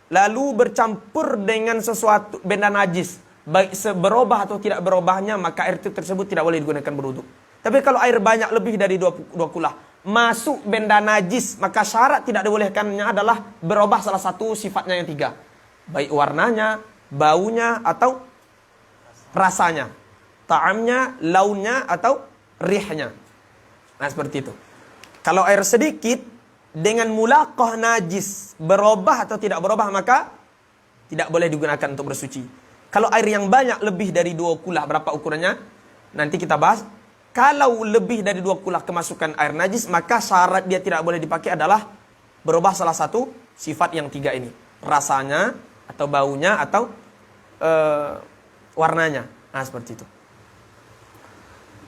Lalu bercampur dengan sesuatu benda najis, baik berubah atau tidak berubahnya, maka air itu tersebut tidak boleh digunakan berwudu. Tapi kalau air banyak lebih dari 2 kulah, masuk benda najis, maka syarat tidak dibolehkannya adalah berubah salah satu sifatnya yang 3. Baik warnanya, baunya, atau rasanya. Ta'amnya, launnya, atau rihnya. Nah, seperti itu. Kalau air sedikit dengan mulaqah najis berubah atau tidak berubah, maka tidak boleh digunakan untuk bersuci. Kalau air yang banyak lebih dari 2 kulah, berapa ukurannya? Nanti kita bahas. Kalau lebih dari 2 kulah kemasukan air najis, maka syarat dia tidak boleh dipakai adalah berubah salah satu sifat yang 3 ini. Rasanya, atau baunya, atau warnanya. Nah, seperti itu.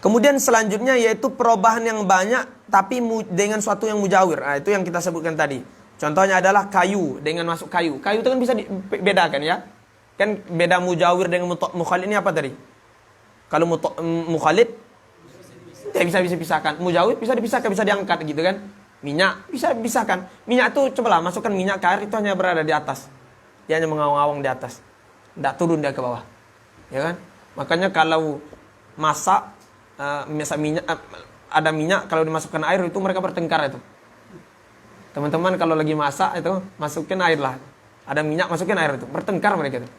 Kemudian selanjutnya yaitu perubahan yang banyak tapi dengan suatu yang mujawir. Nah, itu yang kita sebutkan tadi. Contohnya adalah kayu dengan masuk kayu. Kayu itu kan bisa dibedakan ya. Kan beda mujawir dengan mukhalid ini apa tadi? Kalau mukhalid ya bisa pisahkan. Mujawir bisa dipisahkan, bisa diangkat gitu kan. Minyak bisa dipisahkan. Minyak itu cobalah masukkan minyak ke air, itu hanya berada di atas. Dia hanya mengawang-awang di atas. Tidak turun dia ke bawah. Ya kan? Makanya kalau masak minyak, ada minyak kalau dimasukkan air itu mereka bertengkar itu. Teman-teman kalau lagi masak itu masukin air lah. Ada minyak masukin air itu, bertengkar mereka itu.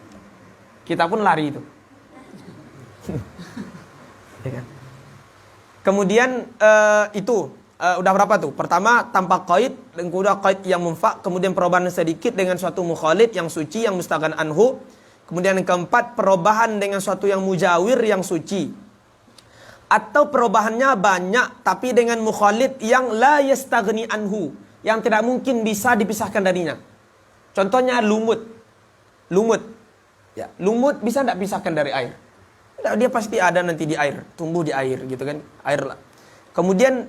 Kita pun lari itu. Ya kan? Kemudian udah berapa tuh? Pertama tanpa qaid, dan kedua qaid yang munfa, kemudian perubahan sedikit dengan suatu mukhalid yang suci yang mustagan anhu. Kemudian yang keempat perubahan dengan suatu yang mujawir yang suci. Atau perubahannya banyak tapi dengan mukhalid yang la yastaghni anhu, yang tidak mungkin bisa dipisahkan darinya. Contohnya lumut. Lumut. Ya, lumut bisa tidak pisahkan dari air? Tidak, dia pasti ada nanti di air, tumbuh di air gitu kan, air lah. Kemudian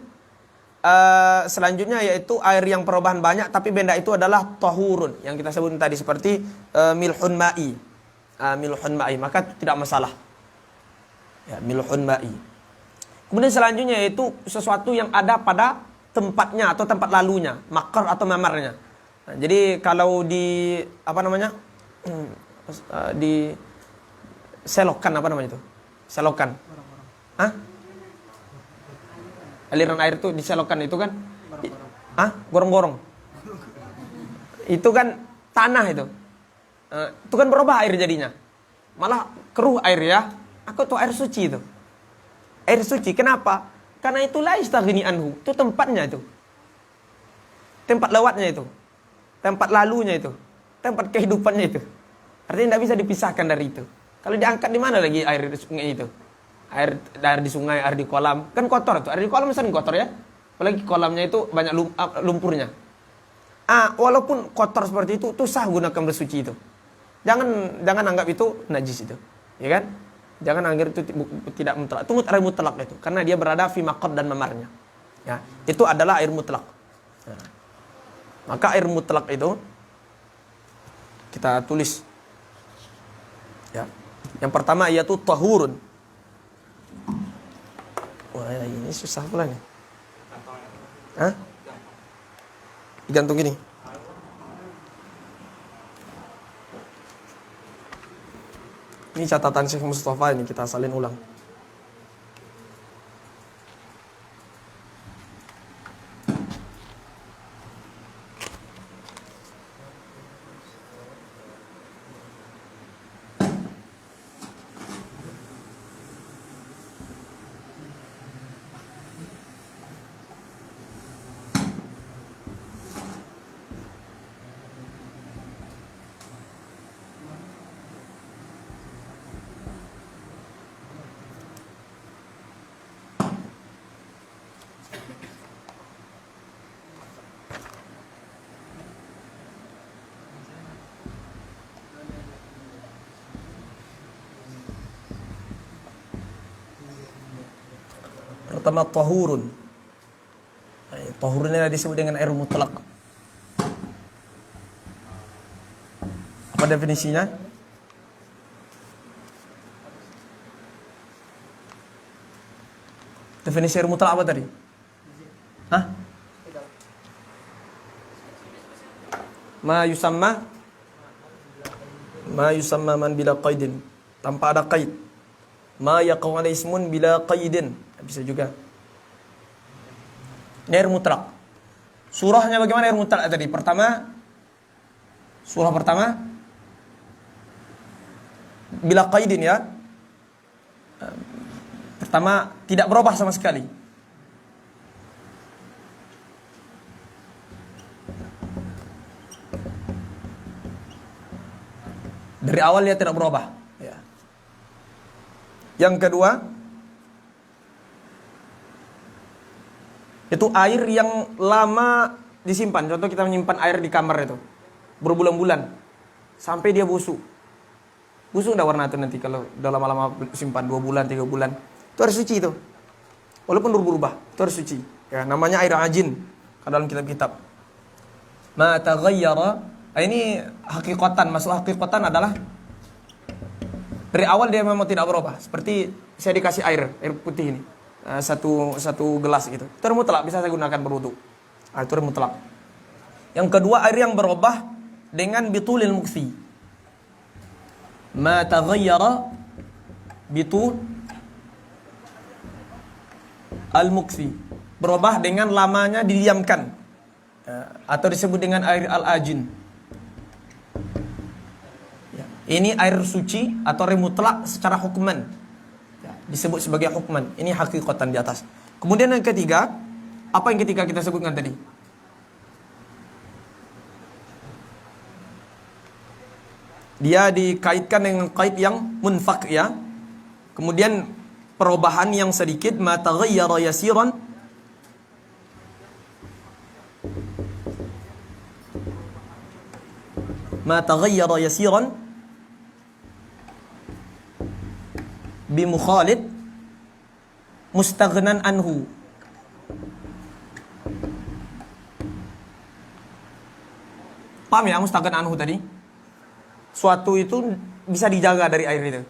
selanjutnya yaitu air yang perubahan banyak tapi benda itu adalah tahurun yang kita sebut tadi seperti milhun ma'i. Milhun ma'i, maka tidak masalah. Ya, milhun ma'i. Kemudian selanjutnya yaitu sesuatu yang ada pada tempatnya atau tempat lalunya, makar atau mamarnya. Nah, jadi kalau di apa namanya? Di selokan apa namanya itu? Selokan. Hah? Aliran air itu diselokan itu kan? Gorong-gorong. Itu kan tanah itu. Itu kan berubah air jadinya. Malah keruh air ya. Aku tuh air suci itu. Air suci. Kenapa? Karena itu la yastaghni anhu. Itu tempatnya itu. Tempat lewatnya itu. Tempat lalunya itu. Tempat kehidupannya itu. Artinya tidak bisa dipisahkan dari itu. Kalau diangkat di mana lagi air di sungai itu? Air di sungai, air di kolam. Kan kotor tuh. Air di kolam sering kotor ya. Apalagi kolamnya itu banyak lumpurnya. Walaupun kotor seperti itu sah gunakan bersuci itu. Jangan anggap itu najis itu. Ya kan? Jangan anggap itu tidak mutlak. Itu air mutlak itu. Karena dia berada fi maqad dan mamarnya. Ya, itu adalah air mutlak. Nah, maka air mutlak itu kita tulis. Ya. Yang pertama yaitu tahurun. Wah, ini susah pula nih. Hah? Digantung gini. Ini catatan Syekh Mustafa, ini kita salin ulang. Pertama tahurun. Tahurun ini disebut dengan air mutlak. Apa definisinya? Definisi air mutlak apa tadi? Hah? Ma yusamma man bila qaidin. Tanpa ada qaid. Ma yaqau alaihi ismun bila qaidin. Bisa juga. Ini air mutlak. Surahnya bagaimana air mutlak tadi? Surah pertama bila qaidin ya. Pertama tidak berubah sama sekali. Dari awal dia tidak berubah. Ya. Yang kedua, itu air yang lama disimpan. Contoh kita menyimpan air di kamar itu berbulan-bulan sampai dia busuk. Busuk udah warna itu nanti kalau udah lama-lama simpan 2 bulan, 3 bulan. Itu air suci itu. Walaupun berubah, itu air suci. Ya, namanya air ajin kalau dalam kitab-kitab. Ma taghayyara. Ini hakikatan, masalah hakikatan adalah dari awal dia memang tidak berubah. Seperti saya dikasih air putih ini. Satu gelas gitu. Itu air mutlak, bisa saya gunakan berwudu. Itu air mutlak. Yang kedua, air yang berubah dengan bitulil muksi. Ma taghayyara bitul al-muksi. Berubah dengan lamanya didiamkan. Atau disebut dengan air al-ajin. Ini air suci atau air mutlak secara hukman. Ya, disebut sebagai hukman. Ini hakikatan di atas. Kemudian yang ketiga, apa yang ketiga kita sebutkan tadi? Dia dikaitkan dengan kait yang munfak ya. Kemudian perubahan yang sedikit, ma taghayyara yasiran bimukhalid mustaghnan anhu. Paham ya mustaghnan anhu tadi? Suatu itu bisa dijaga dari air itu.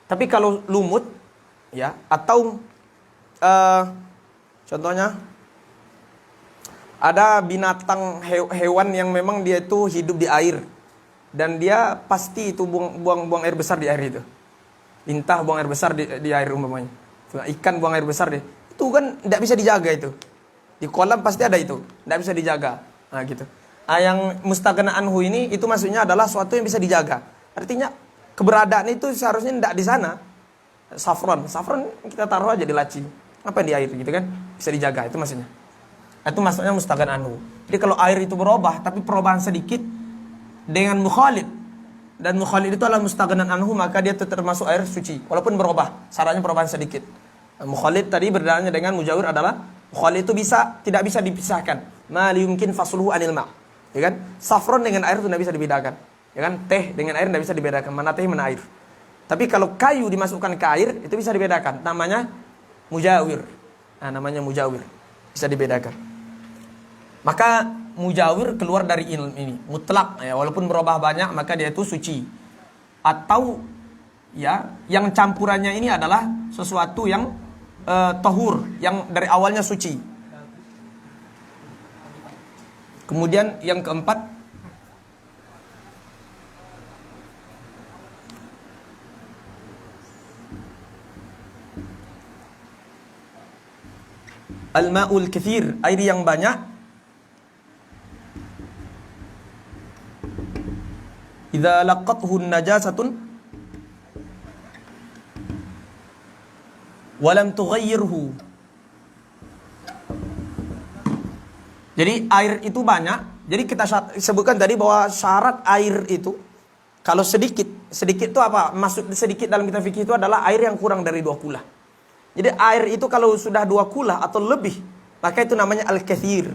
Tapi kalau lumut ya atau contohnya ada binatang hewan yang memang dia itu hidup di air dan dia pasti itu buang air besar di air itu. Lintah buang air besar di air umpamanya. Ikan buang air besar itu kan tidak bisa dijaga itu. Di kolam pasti ada itu, tidak bisa dijaga. Nah gitu. Yang mustaghna anhu ini itu maksudnya adalah suatu yang bisa dijaga. Artinya keberadaan itu seharusnya tidak di sana. Saffron kita taruh aja di laci. Apa yang di air gitu kan? Bisa dijaga itu maksudnya. Itu maksudnya mustaghna anhu. Jadi kalau air itu berubah tapi perubahan sedikit dengan mukhalid dan mukhalid itu adalah mustaghna anhu, maka dia termasuk air suci walaupun berubah, syaratnya perubahan sedikit. Mukhalid tadi berdalamnya dengan mujawir adalah mukhalid itu tidak bisa dipisahkan. Ma yumkin fasluhu anil ma'. Ya kan? Saffron dengan air itu tidak bisa dibedakan. Ya kan? Teh dengan air tidak bisa dibedakan. Mana teh mana air. Tapi kalau kayu dimasukkan ke air itu bisa dibedakan. Namanya mujawir. Nah, namanya mujawir. Bisa dibedakan. Maka mujawir keluar dari ilmu ini. Mutlak ya, walaupun berubah banyak maka dia itu suci. Atau ya, yang campurannya ini adalah sesuatu yang tahur, yang dari awalnya suci. Kemudian yang keempat, al-ma'ul kathir, air yang banyak. Idza laqathu najasatun wa lam tughayyirhu. Jadi air itu banyak. Jadi kita sebutkan tadi bahwa syarat air itu kalau sedikit itu apa? Maksud sedikit dalam kitab fikih itu adalah air yang kurang dari 2 kula. Jadi air itu kalau sudah 2 kula atau lebih, maka itu namanya al-kathir.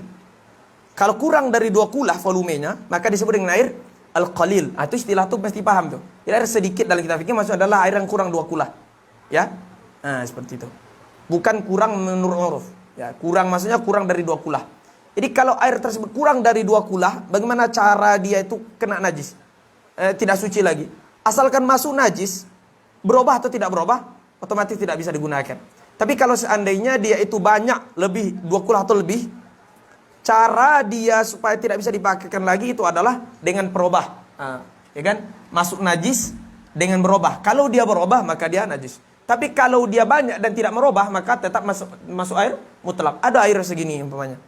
Kalau kurang dari 2 kula volumenya, maka disebut dengan air al-qalil. Itu istilah tuh pasti paham tuh. Jadi air sedikit dalam kitab fikih maksudnya adalah air yang kurang 2 kula. Ya. Nah, seperti itu. Bukan kurang menurut uruf. Ya, kurang maksudnya kurang dari 2 kula. Jadi kalau air tersebut kurang dari 2 kula, bagaimana cara dia itu kena najis? Tidak suci lagi. Asalkan masuk najis, berubah atau tidak berubah, otomatis tidak bisa digunakan. Tapi kalau seandainya dia itu banyak, lebih 2 kula atau lebih, cara dia supaya tidak bisa dipakaikan lagi itu adalah dengan perubah. Ya kan? Masuk najis dengan berubah. Kalau dia berubah maka dia najis. Tapi kalau dia banyak dan tidak merubah, maka tetap masuk air mutlak. Ada air segini umpamanya.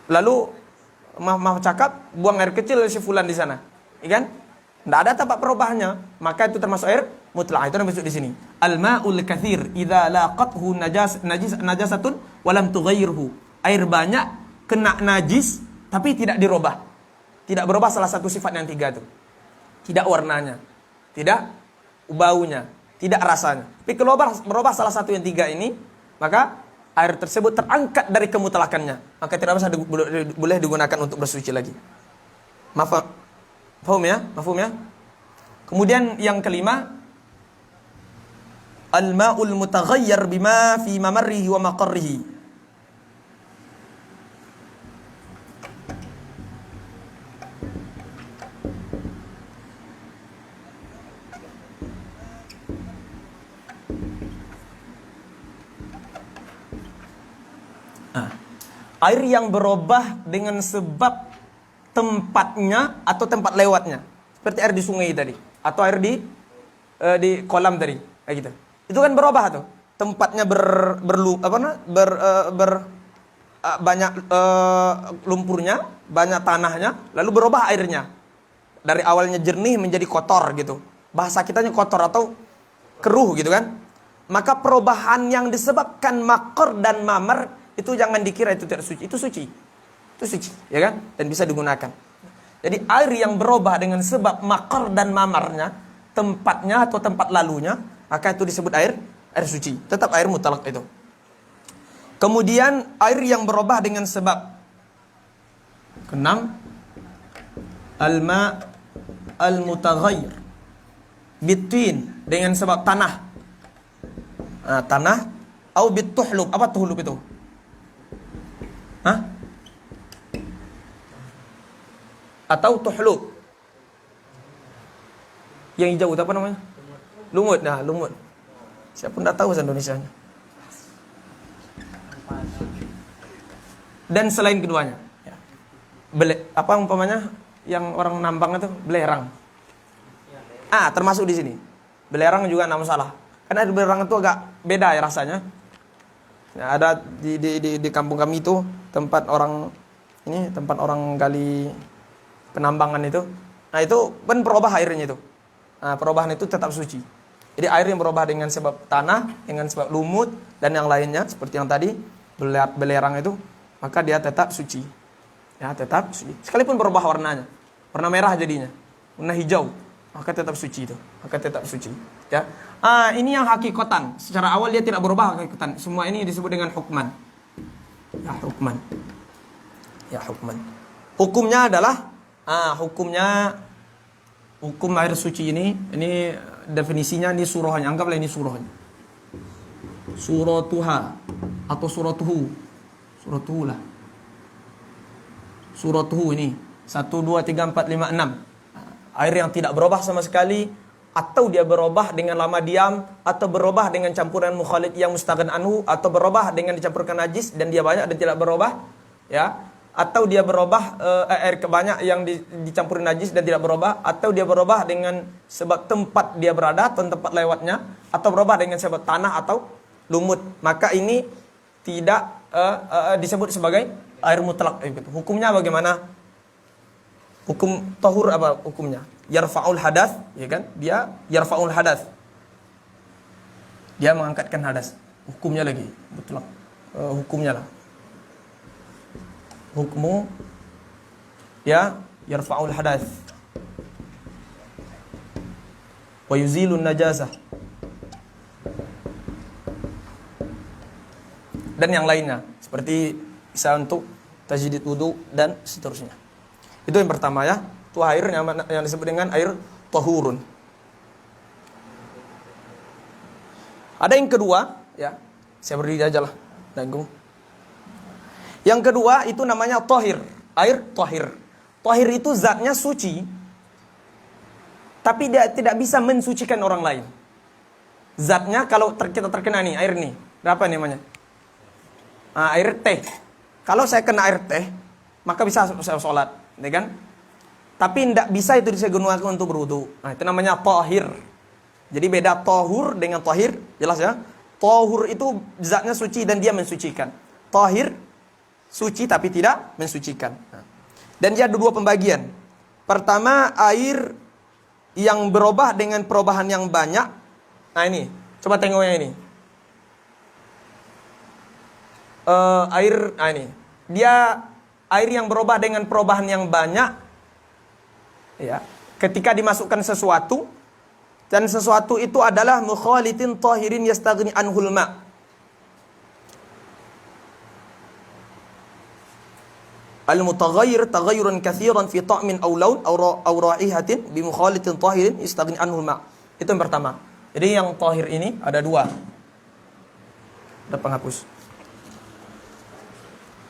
Lalu maaf cakap buang air kecil si fulan di sana, ya kan? Tidak ada tempat perubahannya, maka itu termasuk air mutlak. Itu yang disebut di sini. Al-ma'ul kathir idza laqathu najasatun wa lam tughayyirhu. Air banyak kena najis tapi tidak dirubah. Tidak berubah salah satu sifat yang 3 itu. Tidak warnanya, tidak baunya, tidak rasanya. Tapi kalau berubah salah satu yang 3 ini, maka air tersebut terangkat dari kemutlakannya, maka tidak bisa boleh digunakan untuk bersuci lagi. Mafhum ya? Kemudian yang kelima, al-ma'ul mutaghayyir bima fi mamarrihi wa maqarrihi. Air yang berubah dengan sebab tempatnya atau tempat lewatnya, seperti air di sungai tadi atau air di kolam tadi, kayak gitu. Itu kan berubah tuh. Tempatnya banyak lumpurnya, banyak tanahnya, lalu berubah airnya. dari awalnya jernih menjadi kotor gitu. Bahasa kitanya kotor atau keruh gitu kan. Maka perubahan yang disebabkan makar dan mamar itu jangan dikira itu tidak suci. Itu suci. Itu suci, ya kan? Dan bisa digunakan. Jadi air yang berubah dengan sebab makar dan mamarnya, tempatnya atau tempat lalunya, maka itu disebut air suci. Tetap air mutlak itu. Kemudian air yang berubah dengan sebab keenam, al-ma al-mutaghayyir bitin, dengan sebab tanah. Nah, tanah au bituhlub. Apa tuhlub itu? Hah? Atau tuhlub. Yang hijau itu apa namanya? Lumut. Nah, lumut. Siapa enggak tahu bahasa Indonesianya. Dan selain keduanya, ya. Apa umpamanya yang orang nambang itu belerang. Termasuk di sini. Belerang juga enggak masalah. Karena belerang itu agak beda ya rasanya. Nah, ada di kampung kami itu tempat orang gali penambangan itu. Nah, itu kan berubah airnya itu. Nah, perubahan itu tetap suci. Jadi air yang berubah dengan sebab tanah, dengan sebab lumut dan yang lainnya seperti yang tadi belerang itu, maka dia tetap suci. Ya, tetap suci. Sekalipun berubah warnanya. Warna merah jadinya, warna hijau, maka tetap suci itu. Maka tetap suci. Ya. Ini yang hakikatan. Secara awal dia tidak berubah hakikatan. Semua ini disebut dengan hukman. Ya, hukman. Ya, hukman. Hukumnya adalah hukum air suci ini definisinya di surahnya. Anggaplah ini surahnya. Suratuha atau suratuhu. Suratuhu lah. Suratuhu ini 1, 2, 3, 4, 5, 6. Air yang tidak berubah sama sekali, atau dia berubah dengan lama diam, atau berubah dengan campuran mukhalid yang mustaghan anhu, atau berubah dengan dicampurkan najis dan dia banyak dan tidak berubah, ya. Atau dia berubah air kebanyak yang dicampurin najis dan tidak berubah, atau dia berubah dengan sebab tempat dia berada atau tempat lewatnya, atau berubah dengan sebab tanah atau lumut. Maka ini tidak disebut sebagai air mutlak. Hukumnya bagaimana? Hukum tahur apa hukumnya? Yarfa'ul hadas, ya kan? Dia yarfa'ul hadas. Dia mengangkatkan hadas. Hukumnya lagi mutlak. Hukumnya lah. Hukmu ya yarfa'ul hadas wa yuzilun najasah dan yang lainnya seperti bisa untuk tajdid wudu dan seterusnya. Itu yang pertama ya. Itu air yang disebut dengan air tahurun. Ada yang kedua ya. Saya berdiri aja lah. Nanggung. Yang kedua itu namanya tahir, air tahir. Tahir itu zatnya suci, tapi dia tidak bisa mensucikan orang lain. Zatnya kalau kita terkena nih air nih, apa namanya? Air teh. Kalau saya kena air teh, maka bisa saya sholat, ya kan? Tapi tidak bisa itu digunakan untuk berwudu. Nah, itu namanya tahir. Jadi beda tahur dengan tahir, jelas ya? Tahur itu zatnya suci dan dia mensucikan. Tahir suci tapi tidak mensucikan. Dan dia ada dua pembagian. Pertama, air yang berubah dengan perubahan yang banyak. Nah ini, coba tengoknya ini. Ini. Dia air yang berubah dengan perubahan yang banyak. Ya, ketika dimasukkan sesuatu, dan sesuatu itu adalah mukhalitin tahirin yastaghni anhul ma'. Al-mutaghayyir taghayyuran katsiran fi ta'min aw laun aw ra'ihatin bi mukhalitin tahirin yastaghni anhu ma'. Itu yang pertama. Jadi yang tahir ini ada dua. Ada penghapus.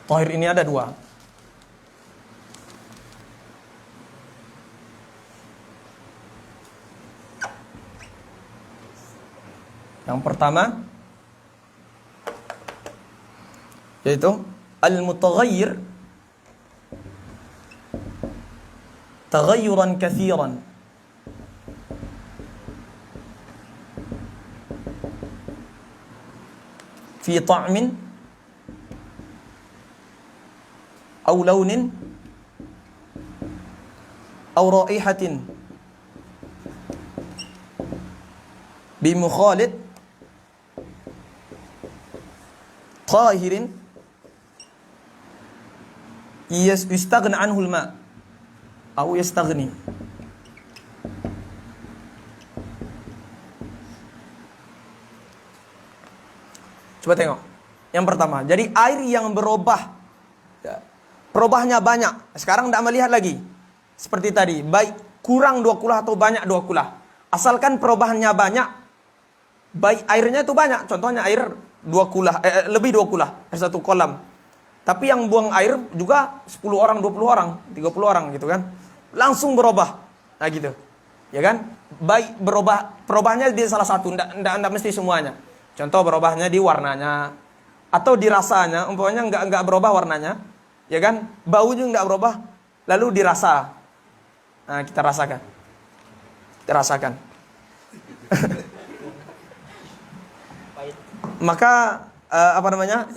Tahir ini ada dua. Yang pertama yaitu al-mutaghayyir taghayyuran katsiran fi ta'min aw launin Aw raihatin bimukhalid tahirin yastaghna anhu al-ma aw yastaghni. Coba tengok. Yang pertama, jadi air yang berubah, ya, perubahannya banyak. Sekarang tidak melihat lagi. Seperti tadi, baik kurang 2 kulah atau banyak 2 kulah. Asalkan perubahannya banyak, baik airnya itu banyak. Contohnya air 2 kulah, lebih 2 kulah, air 1 kolam. Tapi yang buang air juga 10 orang, 20 orang, 30 orang gitu kan. Langsung berubah. Nah gitu. Ya kan? Baik berubah, perubahannya di salah satu, enggak mesti semuanya. Contoh berubahnya di warnanya atau di rasanya, umpamanya enggak berubah warnanya, ya kan? Baunya enggak berubah, lalu dirasa. Nah, kita rasakan. Kita rasakan. Maka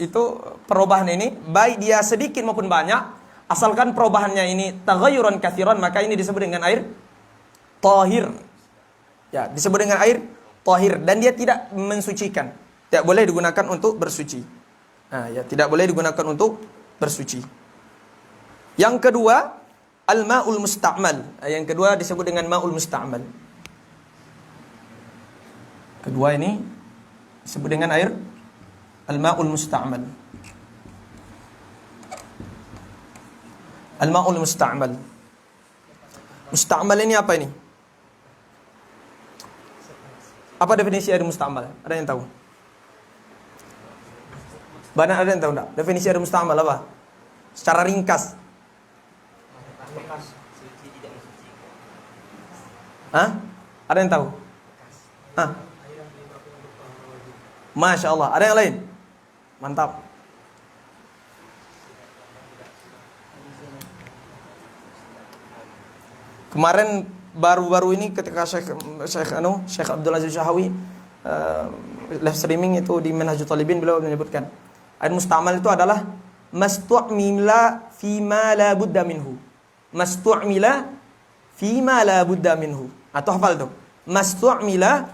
itu perubahan ini baik dia sedikit maupun banyak, asalkan perubahannya ini taghayyuran katsiran, maka ini disebut dengan air tahir. Ya, disebut dengan air tahir dan dia tidak mensucikan. Tidak boleh digunakan untuk bersuci. Nah, ya tidak boleh digunakan untuk bersuci. Yang kedua, al-ma'ul musta'mal. Yang kedua disebut dengan ma'ul musta'mal. Kedua ini disebut dengan air al-ma'ul musta'mal. Al-ma'ul musta'mal. Musta'mal ini apa ini? Apa definisi air musta'mal? Ada yang tahu? Banyak ada yang tahu enggak? Definisi air musta'mal apa? Secara ringkas. Hah? Ada yang tahu? Hah? Masya Allah. Ada yang lain? Mantap. Kemarin baru-baru ini ketika Syekh Abdul Aziz Syahawi live streaming itu di Manhajul Talibin, beliau menyebutkan air musta'mal itu adalah mastu'mila fima la budda minhu. Mastu'mila fima la budda minhu. Atau hafal tuh. Mastu'mila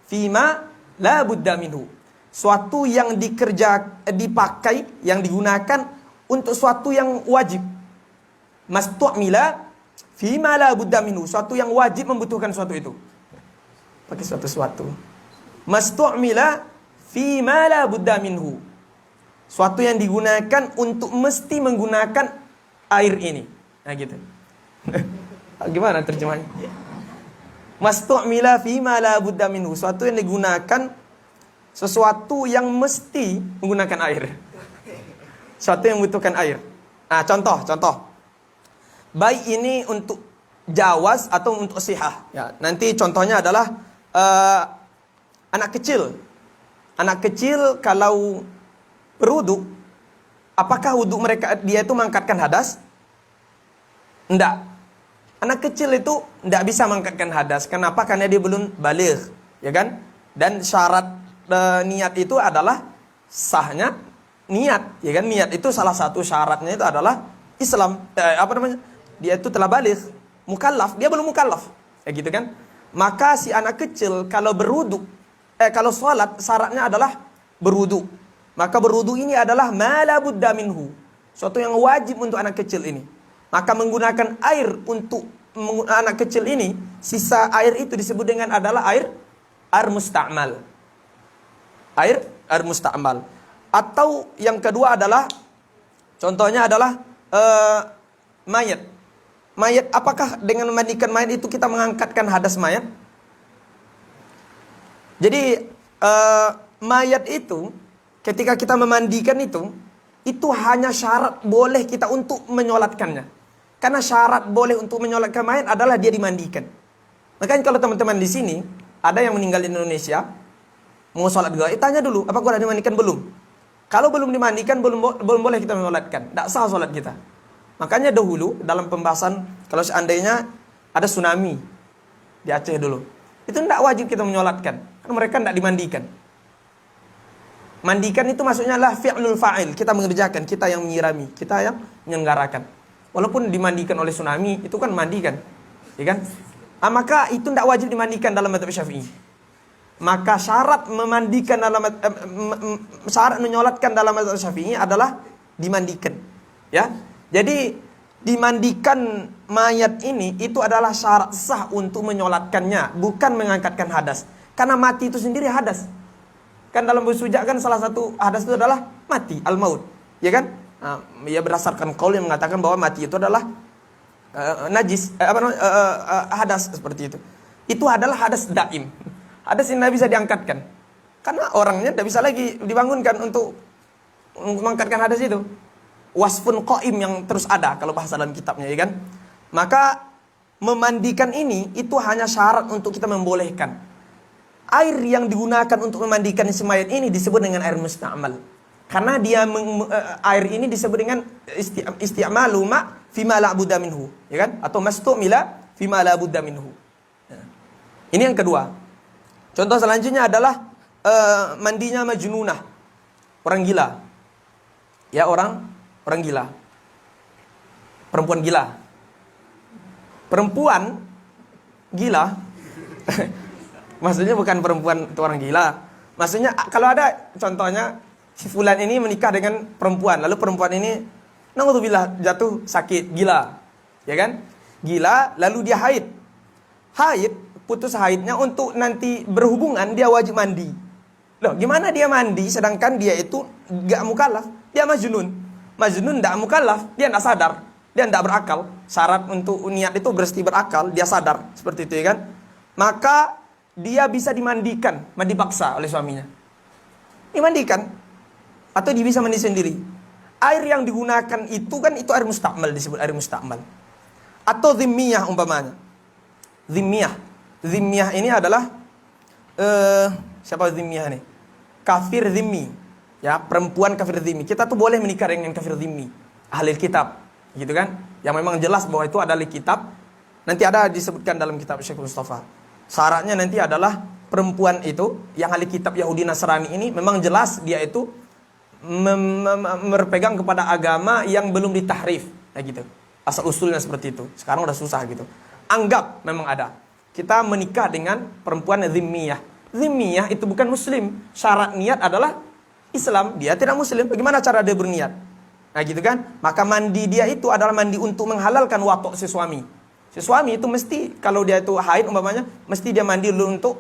fima la budda minhu. Suatu yang dipakai, yang digunakan untuk suatu yang wajib. Mastu'mila fima la budda minhu. Suatu yang wajib membutuhkan suatu itu. Pakai suatu. Mastu'mila fima la budda minhu. Suatu yang digunakan untuk mesti menggunakan air ini. Nah gitu. Gimana terjemahnya? Mastu'mila fima la budda minhu. Suatu yang digunakan, sesuatu yang mesti menggunakan air. Suatu yang membutuhkan air. Nah, contoh. Baik ini untuk jawaz atau untuk sihah. Ya, nanti contohnya adalah anak kecil. Anak kecil kalau berwudu, apakah wudu dia itu mengangkatkan hadas? Enggak. Anak kecil itu enggak bisa mengangkatkan hadas. Kenapa? Karena dia belum baligh, ya kan? Dan syarat niat itu adalah sahnya niat, ya kan? Niat itu salah satu syaratnya itu adalah Islam. Dia itu telah baligh, mukallaf, dia belum mukallaf. Ya gitu kan? Maka si anak kecil kalau berwudu, kalau sholat syaratnya adalah berwudu. Maka berwudu ini adalah ma la budda minhu. Suatu yang wajib untuk anak kecil ini. Maka menggunakan air untuk anak kecil ini, sisa air itu disebut dengan adalah air musta'mal. Air musta'mal. Atau yang kedua adalah, contohnya adalah mayat. Mayat, apakah dengan memandikan mayat itu kita mengangkatkan hadas mayat? Jadi mayat itu ketika kita memandikan itu hanya syarat boleh kita untuk menyolatkannya. Karena syarat boleh untuk menyolatkan mayat adalah dia dimandikan. Makanya kalau teman-teman di sini ada yang meninggal di Indonesia, mau sholat juga, tanya dulu, apakah sudah dimandikan belum? Kalau belum dimandikan, belum boleh kita menyolatkan. Tidak sah sholat kita. Makanya dahulu dalam pembahasan, kalau seandainya ada tsunami di Aceh dulu, itu tidak wajib kita menyolatkan. Karena mereka tidak dimandikan. Mandikan itu maksudnya adalah fi'lul fa'il. Kita mengerjakan, kita yang menyirami, kita yang menyelenggarakan. Walaupun dimandikan oleh tsunami, itu kan mandikan. ya kan? Maka itu tidak wajib dimandikan dalam mazhab Syafi'i. Maka syarat memandikan dalam syarat menyolatkan dalam mazhab Syafi'i adalah dimandikan, ya. Jadi dimandikan mayat ini itu adalah syarat sah untuk menyolatkannya, bukan mengangkatkan hadas. Karena mati itu sendiri hadas. Kan dalam bersujud kan salah satu hadas itu adalah mati, al-maut, ya kan? Ya berdasarkan qaul yang mengatakan bahwa mati itu adalah najis, hadas seperti itu. Itu adalah hadas daim. Hadas yang tidak bisa diangkatkan. Karena orangnya tidak bisa lagi dibangunkan untuk mengangkatkan hadas itu. Wasfun qaim yang terus ada kalau bahasa dalam kitabnya, ya kan? Maka memandikan ini itu hanya syarat untuk kita membolehkan. Air yang digunakan untuk memandikan si mayat ini disebut dengan air musta'mal. Karena dia air ini disebut dengan isti'malu ma fima la budda minhu, ya kan? Atau mastu'mila fima la budda minhu. Ini yang kedua. Contoh selanjutnya adalah mandinya majnunah, orang gila. Ya, orang gila. Perempuan gila. Perempuan gila. Maksudnya bukan perempuan itu orang gila. Maksudnya kalau ada contohnya si fulan ini menikah dengan perempuan, lalu perempuan ini naudzubillah jatuh sakit, gila. Ya kan? Gila, lalu dia haid. Haid, putus haidnya untuk nanti berhubungan dia wajib mandi. Loh, gimana dia mandi sedangkan dia itu gak mukallaf? Dia majnun. Majnun gak mukallaf, dia gak sadar, dia gak berakal. Syarat untuk niat itu berarti berakal, dia sadar. Seperti itu, ya kan? Maka dia bisa dimandikan, mandi paksa oleh suaminya. Dimandikan. Atau dia bisa mandi sendiri. Air yang digunakan itu kan itu air musta'mal, disebut air musta'mal. Atau dhimmiyah umpamanya. Dhimmiyah ini adalah siapa dhimmiyah ini? Kafir dhimmi. Ya, perempuan kafir dhimmi. Kita tuh boleh menikah dengan kafir dhimmi, ahli kitab, gitu kan? Yang memang jelas bahwa itu adalah kitab. Nanti ada disebutkan dalam kitab Syekh Mustafa. Syaratnya nanti adalah perempuan itu yang ahli kitab Yahudi Nasrani ini memang jelas dia itu berpegang kepada agama yang belum ditahrif, nah gitu. Asal usulnya seperti itu. Sekarang udah susah gitu. Anggap memang ada. Kita menikah dengan perempuan dhimmiyah. Dhimmiyah itu bukan muslim. Syarat niat adalah Islam. Dia tidak muslim. Bagaimana cara dia berniat? Nah gitu kan. Maka mandi dia itu adalah mandi untuk menghalalkan watok si suami. Si suami itu mesti kalau dia itu haid umpamanya, mesti dia mandi dulu untuk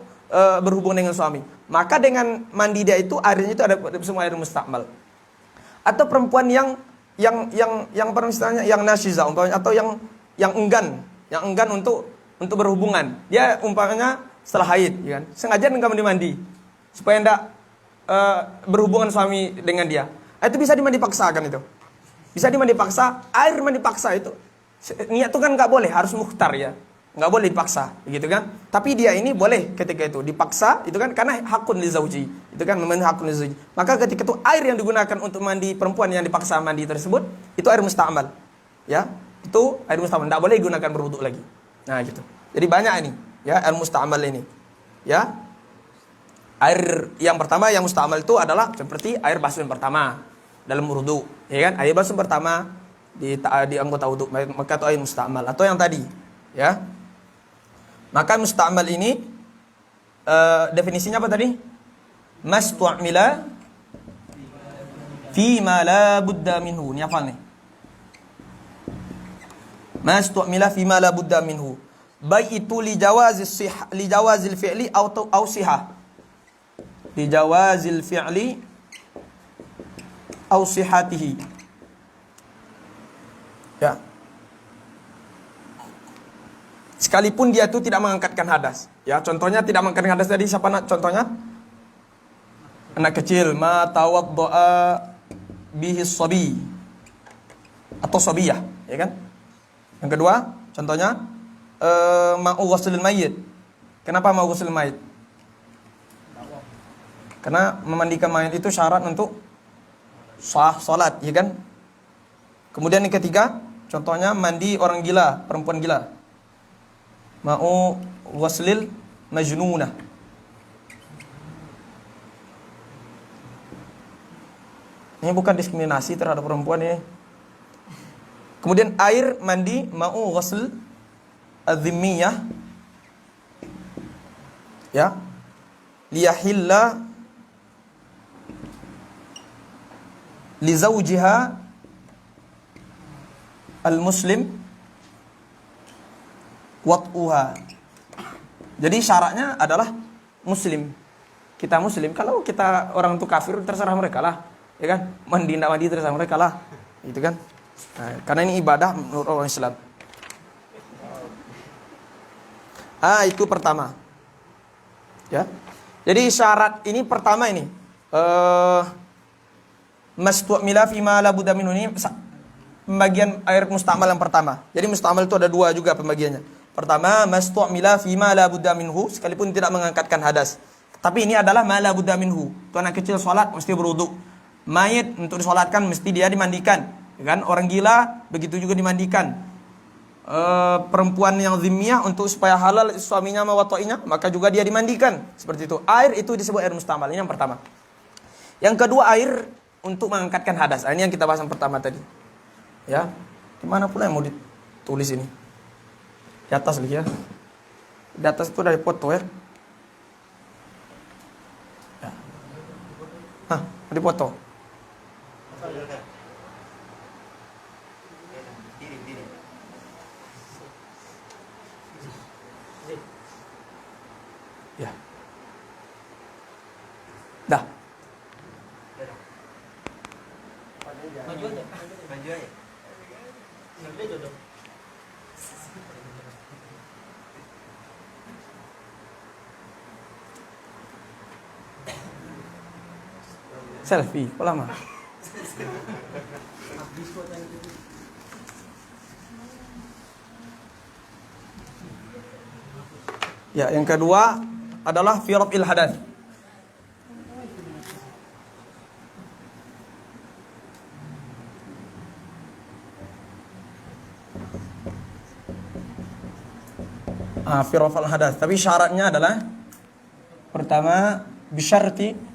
berhubung dengan suami. Maka dengan mandi dia itu airnya itu ada semua air musta'mal. Atau perempuan yang misalnya yang nasyiza umpamanya, atau yang enggan untuk berhubungan. Dia umpamanya setelah haid, ya kan? Sengaja enggak mandi supaya enggak berhubungan suami dengan dia. Itu bisa dimandi paksa kan itu. Bisa dimandi paksa, air mandi paksa itu niat itu kan enggak boleh, harus mukhtar ya. Enggak boleh dipaksa, gitu kan? Tapi dia ini boleh ketika itu dipaksa, itu kan karena hakun li zauji. Itu kan memenuhi hakun li zauji. Maka ketika itu air yang digunakan untuk mandi perempuan yang dipaksa mandi tersebut, itu air musta'mal. Ya, itu air musta'mal, enggak boleh digunakan berwudu lagi. Nah, gitu. Jadi banyak ini, ya, air musta'mal ini. Ya. Air yang pertama yang musta'mal itu adalah seperti air basuh yang pertama dalam wudu, ya kan? Air basuh pertama di anggota wudu, maka itu air musta'mal. Atau yang tadi, ya. Maka musta'mal ini definisinya apa tadi? Mastu'mila fi ma la budda minhu. Ini hafal nih. Mastu'mila fi ma la budda minhu. Baik itu li jawazil fi'li au sihah. Li jawazil fi'li au sihatihi. Ya. Sekalipun dia itu tidak mengangkatkan hadas. Ya, contohnya tidak mengangkatkan hadas tadi siapa nak? Contohnya anak kecil, ma tawadda'a bihi shabi atau sabiyah, ya kan? Yang kedua, contohnya ma'u ghuslil mayyit. Kenapa ma'u ghuslil mayyit? Karena memandikan mayat itu syarat untuk sah salat, ya kan? Kemudian yang ketiga, contohnya mandi orang gila, perempuan gila. Ma'u ghuslil majnunah. Ini bukan diskriminasi terhadap perempuan ini. Kemudian air mandi ma'u ghusl az-zimmiyah, ya, liyahilla li zawjiha al-muslim wat'uha. Jadi syaratnya adalah muslim. Kita muslim. Kalau kita orang itu kafir, terserah mereka lah, ya kan? Mandi tidak mandi terserah mereka lah, gitu kan? Nah, karena ini ibadah menurut orang Islam. Itu pertama. Ya. Jadi syarat ini pertama ini. Mastu'mila fima la budda minhu, ini pembagian air mustamal yang pertama. Jadi mustamal itu ada dua juga pembagiannya. Pertama, mastu'mila fima la budda minhu, sekalipun tidak mengangkatkan hadas. Tapi ini adalah ma la budda minhu. Itu anak kecil sholat mesti berwudu. Mayit untuk disolatkan mesti dia dimandikan. Kan? Orang gila begitu juga dimandikan. Perempuan yang zimmiyah untuk supaya halal suaminya mewatoinya, maka juga dia dimandikan. Seperti itu. Air itu disebut air mustamal. Ini yang pertama. Yang kedua, air untuk mengangkatkan hadas. Ini yang kita bahas yang pertama tadi. Ya, dimana pula yang mau ditulis ini? Di atas lagi ya. Di atas itu dari foto ya. Di foto. Ya. Dah. Maju aja. Selfie, kok lama? Ya, yang kedua adalah fi raf'il hadath. Fi raf'il hadath. Tapi syaratnya adalah pertama bisyarti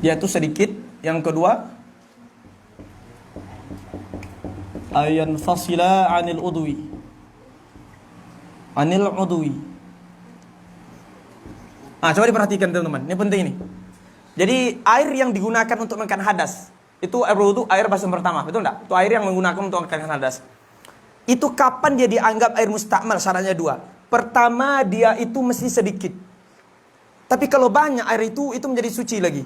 dia itu sedikit. Yang kedua, ayan fasila anil udwi. Coba diperhatikan teman-teman. Ini penting ini. Jadi air yang digunakan untuk mengangkat hadas itu air wudu, air basuh pertama, betul enggak? Itu air yang menggunakan untuk mengangkat hadas. Itu kapan dia dianggap air mustakmal? Syaratnya dua. Pertama, dia itu mesti sedikit. Tapi kalau banyak air itu menjadi suci lagi.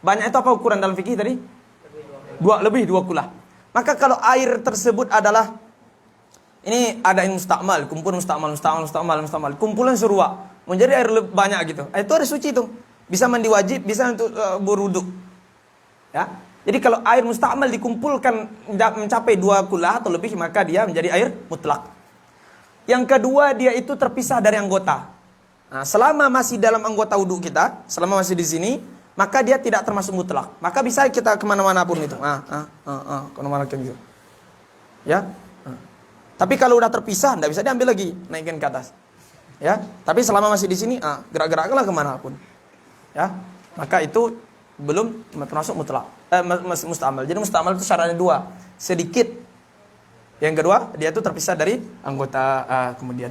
Banyak itu apa ukuran dalam fikih tadi? Dua kula. Maka kalau air tersebut adalah ini ada yang mustakmal, kumpulan mustakmal, kumpulan seruak, menjadi air banyak gitu. Itu ada suci itu. Bisa mandi wajib, bisa untuk berwudu. Ya. Jadi kalau air mustakmal dikumpulkan mencapai 2 kula atau lebih, maka dia menjadi air mutlak. Yang kedua, dia itu terpisah dari anggota. Nah, selama masih dalam anggota wudu kita, selama masih di sini, maka dia tidak termasuk mutlak. Maka bisa kita kemana-mana pun itu. Kemana-mana gitu. Ya. Tapi kalau udah terpisah, tidak bisa diambil lagi, naikkan ke atas. Ya. Tapi selama masih di sini, gerak-geraklah kemana pun. Ya. Maka itu belum termasuk mutlak. Mustamal. Jadi mustamal itu syaratnya 2, sedikit. Yang kedua, dia itu terpisah dari anggota kemudian.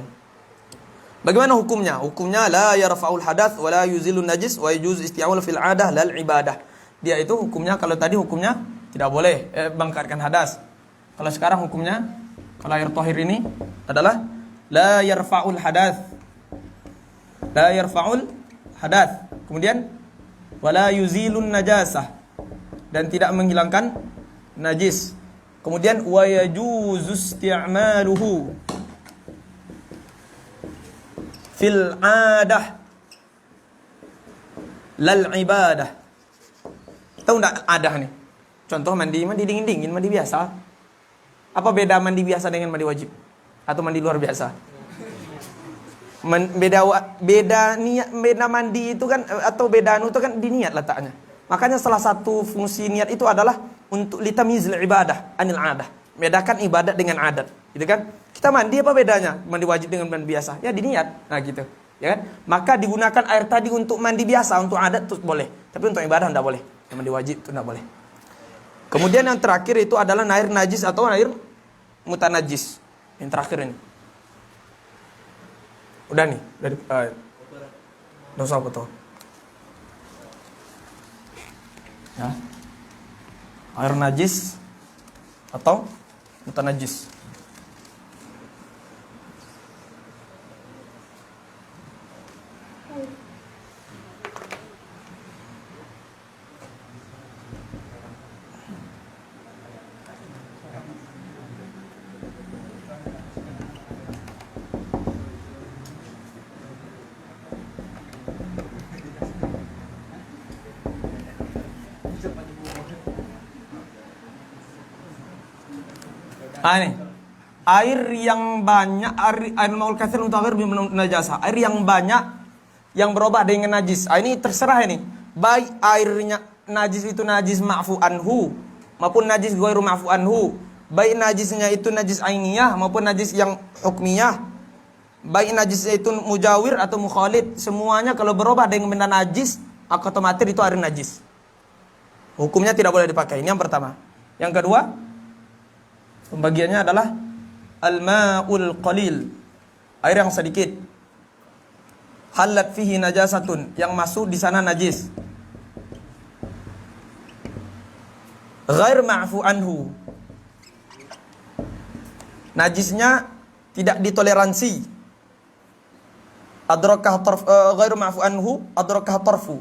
Bagaimana hukumnya? Hukumnya la yarfa'ul hadath wa la yuzilun najis wa yujuz isti'mal fil 'adah lal ibadah. Dia itu hukumnya, kalau tadi hukumnya tidak boleh bangkatkan hadas. Kalau sekarang hukumnya, kalau air tahir ini adalah la yarfa'ul hadath. La yarfa'ul hadath. Kemudian wala yuzilun najasah, dan tidak menghilangkan najis. Kemudian wa yajuzu isti'maluhu fil 'adah lal ibadah. Tahu enggak adah nih? Contoh mandi dingin-dingin, mandi biasa. Apa beda mandi biasa dengan mandi wajib? Atau mandi luar biasa? Beda niat, beda mandi itu kan, atau beda itu kan di niat letaknya. Makanya salah satu fungsi niat itu adalah untuk litamyizil ibadah anil 'adah. Bedakan ibadat dengan adat, gitu kan? Kita mandi apa bedanya? Mandi wajib dengan mandi biasa? Ya di niat. Nah gitu, ya kan? Maka digunakan air tadi untuk mandi biasa, untuk adat itu boleh, tapi untuk ibadah tidak boleh. Yang mandi wajib itu tidak boleh. Kemudian yang terakhir itu adalah air najis atau air mutanajis. Yang terakhir ini. Udah nih, dari nggak usah betul. Ya. Air najis atau mutanajis. Ini air yang banyak, air maul katsir mutaghayyir bi najasa. Air yang banyak yang berubah dengan najis. Ini terserah ini. Baik airnya najis itu najis ma'fu anhu maupun najis ghairu ma'fu anhu. Baik najisnya itu najis ainiyah maupun najis yang hukmiyah. Baik najisnya itu mujawir atau mukhalid, semuanya kalau berubah dengan benda najis, otomatis itu air najis. Hukumnya tidak boleh dipakai. Ini yang pertama. Yang kedua, pembagiannya adalah al-ma'ul qalil, air yang sedikit. Halat fihi najasatun, yang masuk di sana najis. Ghair ma'fu anhu, najisnya tidak ditoleransi. Adrakah tarf, ghairu ma'fu anhu, adrakah tarfu.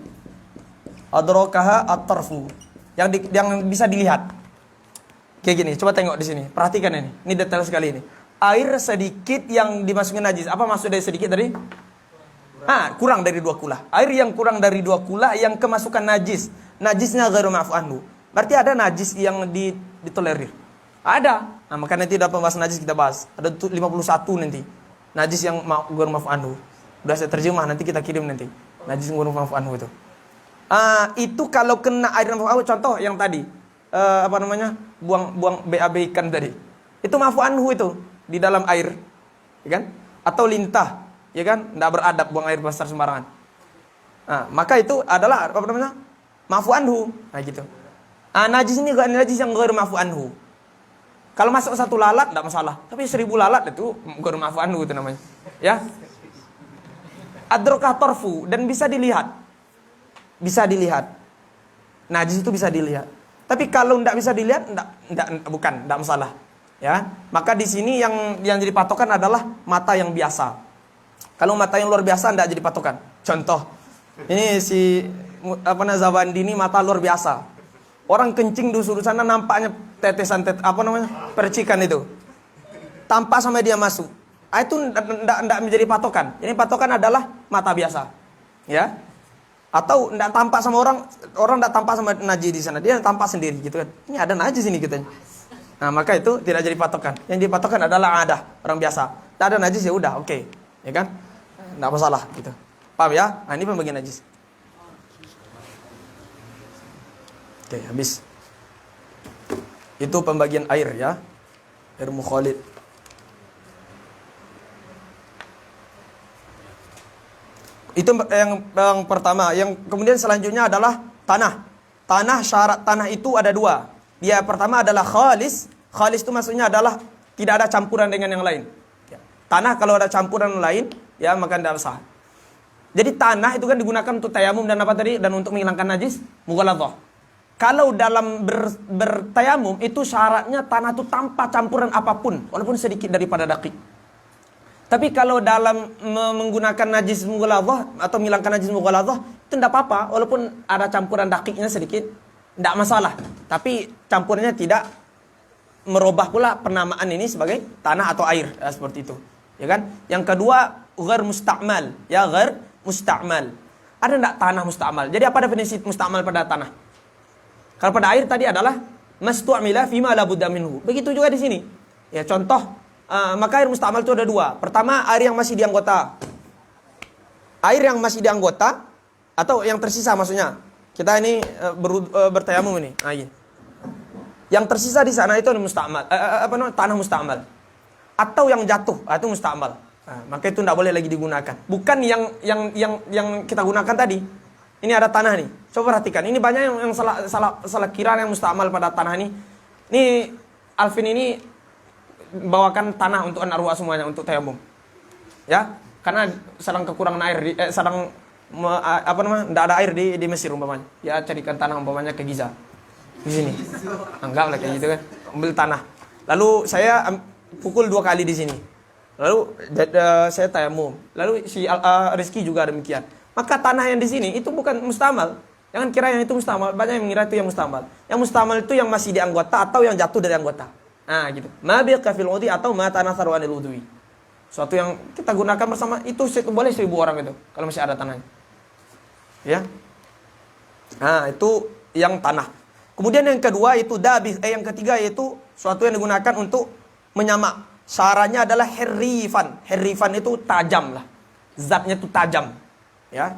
Adrakaha at-tarfu, yang bisa dilihat. Kayak gini, coba tengok di sini. Perhatikan ini. Ini detail sekali ini. Air sedikit yang dimasukin najis. Apa maksud dari sedikit tadi? Kurang dari 2 kula. Air yang kurang dari 2 kula yang kemasukan najis. Najisnya ghairu ma'fu anhu. Berarti ada najis yang ditolerir. Ada. Maka nanti dalam pembahasan najis kita bahas. Ada 51 nanti. Najis yang ghairu ma'fu anhu. Udah saya terjemah, nanti kita kirim nanti. Najis ghairu ma'fu anhu itu. Itu kalau kena air ma'fu anhu, contoh yang tadi. Buang BAB ikan tadi. Itu ma'fu anhu itu di dalam air, ya kan? Atau lintah, ya kan? Enggak beradab buang air besar sembarangan. Maka itu adalah ma'fu anhu. Nah gitu. Najis ini najis yang ghairu ma'fu anhu. Kalau masuk 1 lalat enggak masalah. Tapi 1000 lalat itu ghairu ma'fu anhu itu namanya. Ya. Adrakah tarfu, dan bisa dilihat. Bisa dilihat. Najis itu bisa dilihat. Tapi kalau tidak bisa dilihat, tidak masalah, ya. Maka di sini yang jadi patokan adalah mata yang biasa. Kalau mata yang luar biasa tidak jadi patokan. Contoh, ini si Zawandi ini mata luar biasa. Orang kencing di sudut sana nampaknya tetesan percikan itu. Tanpa sampai dia masuk. Itu tidak menjadi patokan. Ini patokan adalah mata biasa, ya. Atau tidak tampak sama orang tidak tampak sama najis di sana, dia tampak sendiri gitu kan. Ini ada najis ini katanya. Maka itu tidak jadi patokan. Yang dipatokan adalah orang biasa. Tidak ada najis ya udah, oke. Ya kan? Tidak masalah gitu. Paham ya? Ini pembagian najis. Oke, habis. Itu pembagian air ya. Air mukhalid. Itu yang pertama. Yang kemudian selanjutnya adalah tanah. Syarat tanah itu ada 2. Dia pertama adalah khalis. Khalis itu maksudnya adalah tidak ada campuran dengan yang lain. Tanah kalau ada campuran lain, ya maka tidak sah. Jadi tanah itu kan digunakan untuk tayamum dan apa tadi? Dan untuk menghilangkan najis, mughaladhah. Kalau dalam bertayamum itu syaratnya tanah itu tanpa campuran apapun, walaupun sedikit daripada daqi. Tapi kalau dalam menggunakan najis mughaladhah atau menghilangkan najis mughaladhah itu tidak apa-apa, walaupun ada campuran dakiknya sedikit, tidak masalah. Tapi campurannya tidak merubah pula penamaan ini sebagai tanah atau air, ya, seperti itu. Ya kan? Yang kedua, ghair musta'mal, ya ghair musta'mal. Ada tidak tanah musta'mal? Jadi apa definisi musta'mal pada tanah? Kalau pada air tadi adalah mastu'mila fima la budda minhu. Begitu juga di sini. Ya contoh, maka air musta'mal itu ada 2. Pertama, air yang masih di anggota. Air yang masih di anggota atau yang tersisa maksudnya. Kita ini bertayamum ini. Yang tersisa di sana itu musta'mal, tanah musta'mal. Atau yang jatuh, itu musta'mal. Maka itu tidak boleh lagi digunakan. Bukan yang kita gunakan tadi. Ini ada tanah nih. Coba perhatikan. Ini banyak yang salah kira yang mustamal pada tanah ini. Ini Alvin ini bawakan tanah untuk anak ruah semuanya untuk tayamum. Ya, karena sedang kekurangan air tidak ada air di Mesir umpamanya. Ya carikan tanah umpamanya ke Giza. Di sini. Anggaplah kayak gitu kan. Ambil tanah. Lalu saya pukul 2 kali di sini. Lalu saya tayamum. Lalu si Rizky juga demikian. Maka tanah yang di sini itu bukan mustamal. Jangan kira yang itu mustamal. Banyak yang mengira itu yang mustamal. Yang mustamal itu yang masih di anggota atau yang jatuh dari anggota. Nah, gitu. Ma biqa fil wudhi atau ma tanatharu anil wudhi. Suatu yang kita gunakan bersama itu boleh 1000 orang itu kalau masih ada tanahnya. Ya. Nah, itu yang tanah. Kemudian yang kedua itu yang ketiga yaitu suatu yang digunakan untuk menyamak. Syaratnya adalah herrifan. Herrifan itu tajam lah. Zatnya itu tajam. Ya,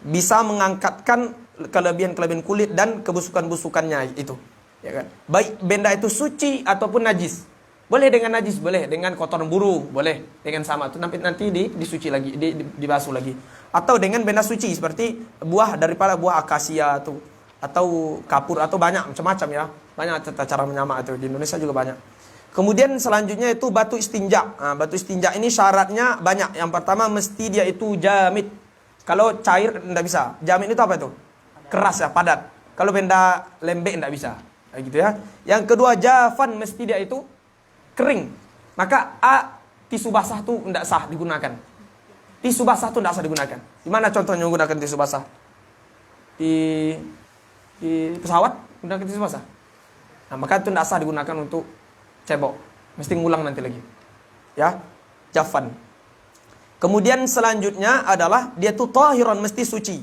bisa mengangkatkan kelebihan-kelebihan kulit dan kebusukan-busukannya itu, ya kan? Baik benda itu suci ataupun najis. Boleh dengan najis, boleh dengan kotoran burung, boleh dengan sama itu nanti disuci lagi, dibasuh lagi. Atau dengan benda suci seperti buah daripada buah akasia atau kapur atau banyak macam-macam ya. Banyak cara menyamak itu di Indonesia juga banyak. Kemudian selanjutnya itu batu istinja. Nah, batu istinja ini syaratnya banyak. Yang pertama mesti dia itu jamid. Kalau cair tidak bisa. Jamid itu apa itu? Keras ya, padat. Kalau benda lembek tidak bisa. Gitu ya. Yang kedua jafan, mesti dia itu kering. Maka tisu basah itu tidak sah digunakan. Tisu basah itu tidak sah digunakan. Gimana contohnya menggunakan tisu basah? Di pesawat gunakan tisu basah. Nah, maka itu tidak sah digunakan untuk cebok. Mesti ngulang nanti lagi. Ya, jafan. Kemudian selanjutnya adalah dia tuh tahiran, mesti suci.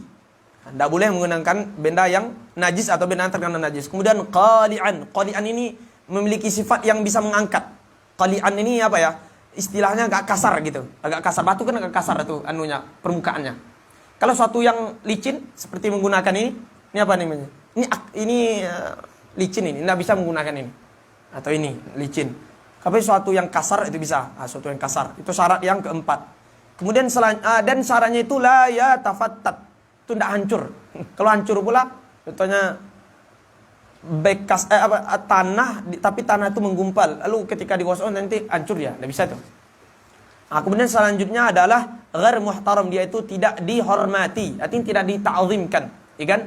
Tidak boleh menggunakan benda yang najis atau benda yang terkena najis. Kemudian qali'an. Qali'an ini memiliki sifat yang bisa mengangkat. Qali'an ini apa ya? Istilahnya agak kasar gitu. Agak kasar. Batu kan agak kasar itu permukaannya. Kalau suatu yang licin seperti menggunakan ini apa namanya? Ini licin ini, tidak bisa menggunakan ini. Atau ini licin. Tapi suatu yang kasar itu bisa. Suatu yang kasar. Itu syarat yang keempat. Kemudian dan syaratnya itu la ya tafattat. Itu tidak hancur. Kalau hancur pula contohnya bekas tanah tapi tanah itu menggumpal. Lalu ketika digosok nanti hancur ya, tidak bisa itu. Nah, kemudian selanjutnya adalah ghair muhtaram, dia itu tidak dihormati, artinya tidak dita'zimkan, ya kan?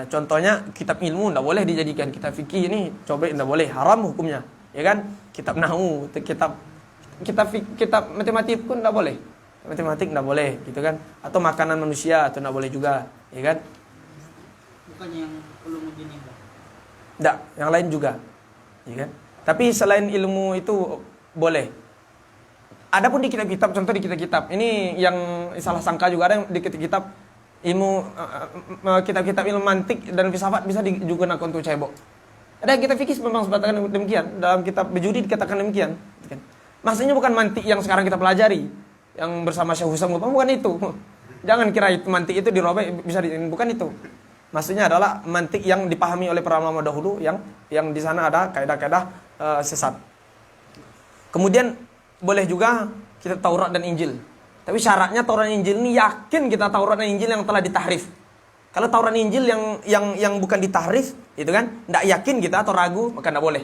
Contohnya kitab ilmu tidak boleh dijadikan kitab fikih ini, coba tidak boleh, haram hukumnya, ya kan? Kitab nahwu, kitab matematik pun tidak boleh. Matematik tidak boleh, gitu kan? Atau makanan manusia itu tidak boleh juga, ya kan? Bukannya yang ulumuddin ini? Tidak, yang lain juga, ya kan? Tapi selain ilmu itu boleh. Adapun di kitab-kitab, contoh di kitab-kitab ini yang salah sangka juga ada yang di kitab-kitab ilmu, kitab-kitab ilmu mantik dan filsafat bisa digunakan untuk cebok. Ada kitab fikih memang sebatakan demikian, dalam kitab bejudi dikatakan demikian, gitu kan? Maksudnya bukan mantik yang sekarang kita pelajari, yang bersama Syekh Husam, bukan itu. Jangan kira itu mantik itu dirobek bisa bukan itu. Maksudnya adalah mantik yang dipahami oleh para ulama dahulu yang di sana ada kaidah-kaidah sesat. Kemudian boleh juga kita Taurat dan Injil. Tapi syaratnya Taurat dan Injil ini yakin kita Taurat dan Injil yang telah ditahrif. Kalau Taurat dan Injil yang bukan ditahrif, itu kan tidak yakin kita atau ragu, maka tidak boleh.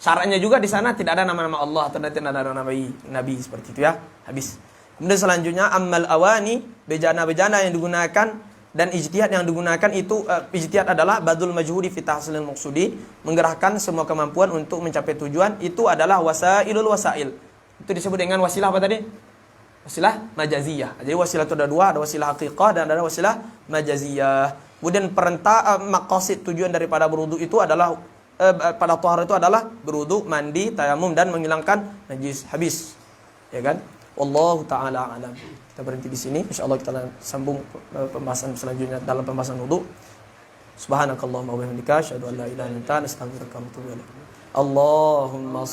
Syaratnya juga di sana tidak ada nama-nama Allah atau tidak ada nama nabi seperti itu ya. Habis. Kemudian selanjutnya ammal awani, bejana-bejana yang digunakan dan ijtihad yang digunakan itu ijtihad adalah badul majhudi fi tahsilil maqsudi, menggerahkan semua kemampuan untuk mencapai tujuan, itu adalah wasailul wasail. Itu disebut dengan wasilah apa tadi? Wasilah majaziyah. Jadi wasilah itu ada dua, ada wasilah haqiqah dan ada wasilah majaziyah. Kemudian perintah maqasid tujuan daripada berwudu itu adalah pada tahara itu adalah berwudu, mandi, tayamum dan menghilangkan najis. Habis. Ya kan? Wallahu taala alam. Kita berhenti di sini. Insyaallah kita sambung pembahasan selanjutnya dalam pembahasan wudu. Subhanakallahumma wa bihamdika asyhadu an la ilaha illa anta astaghfiruka wa atubu ilaik. Allahumma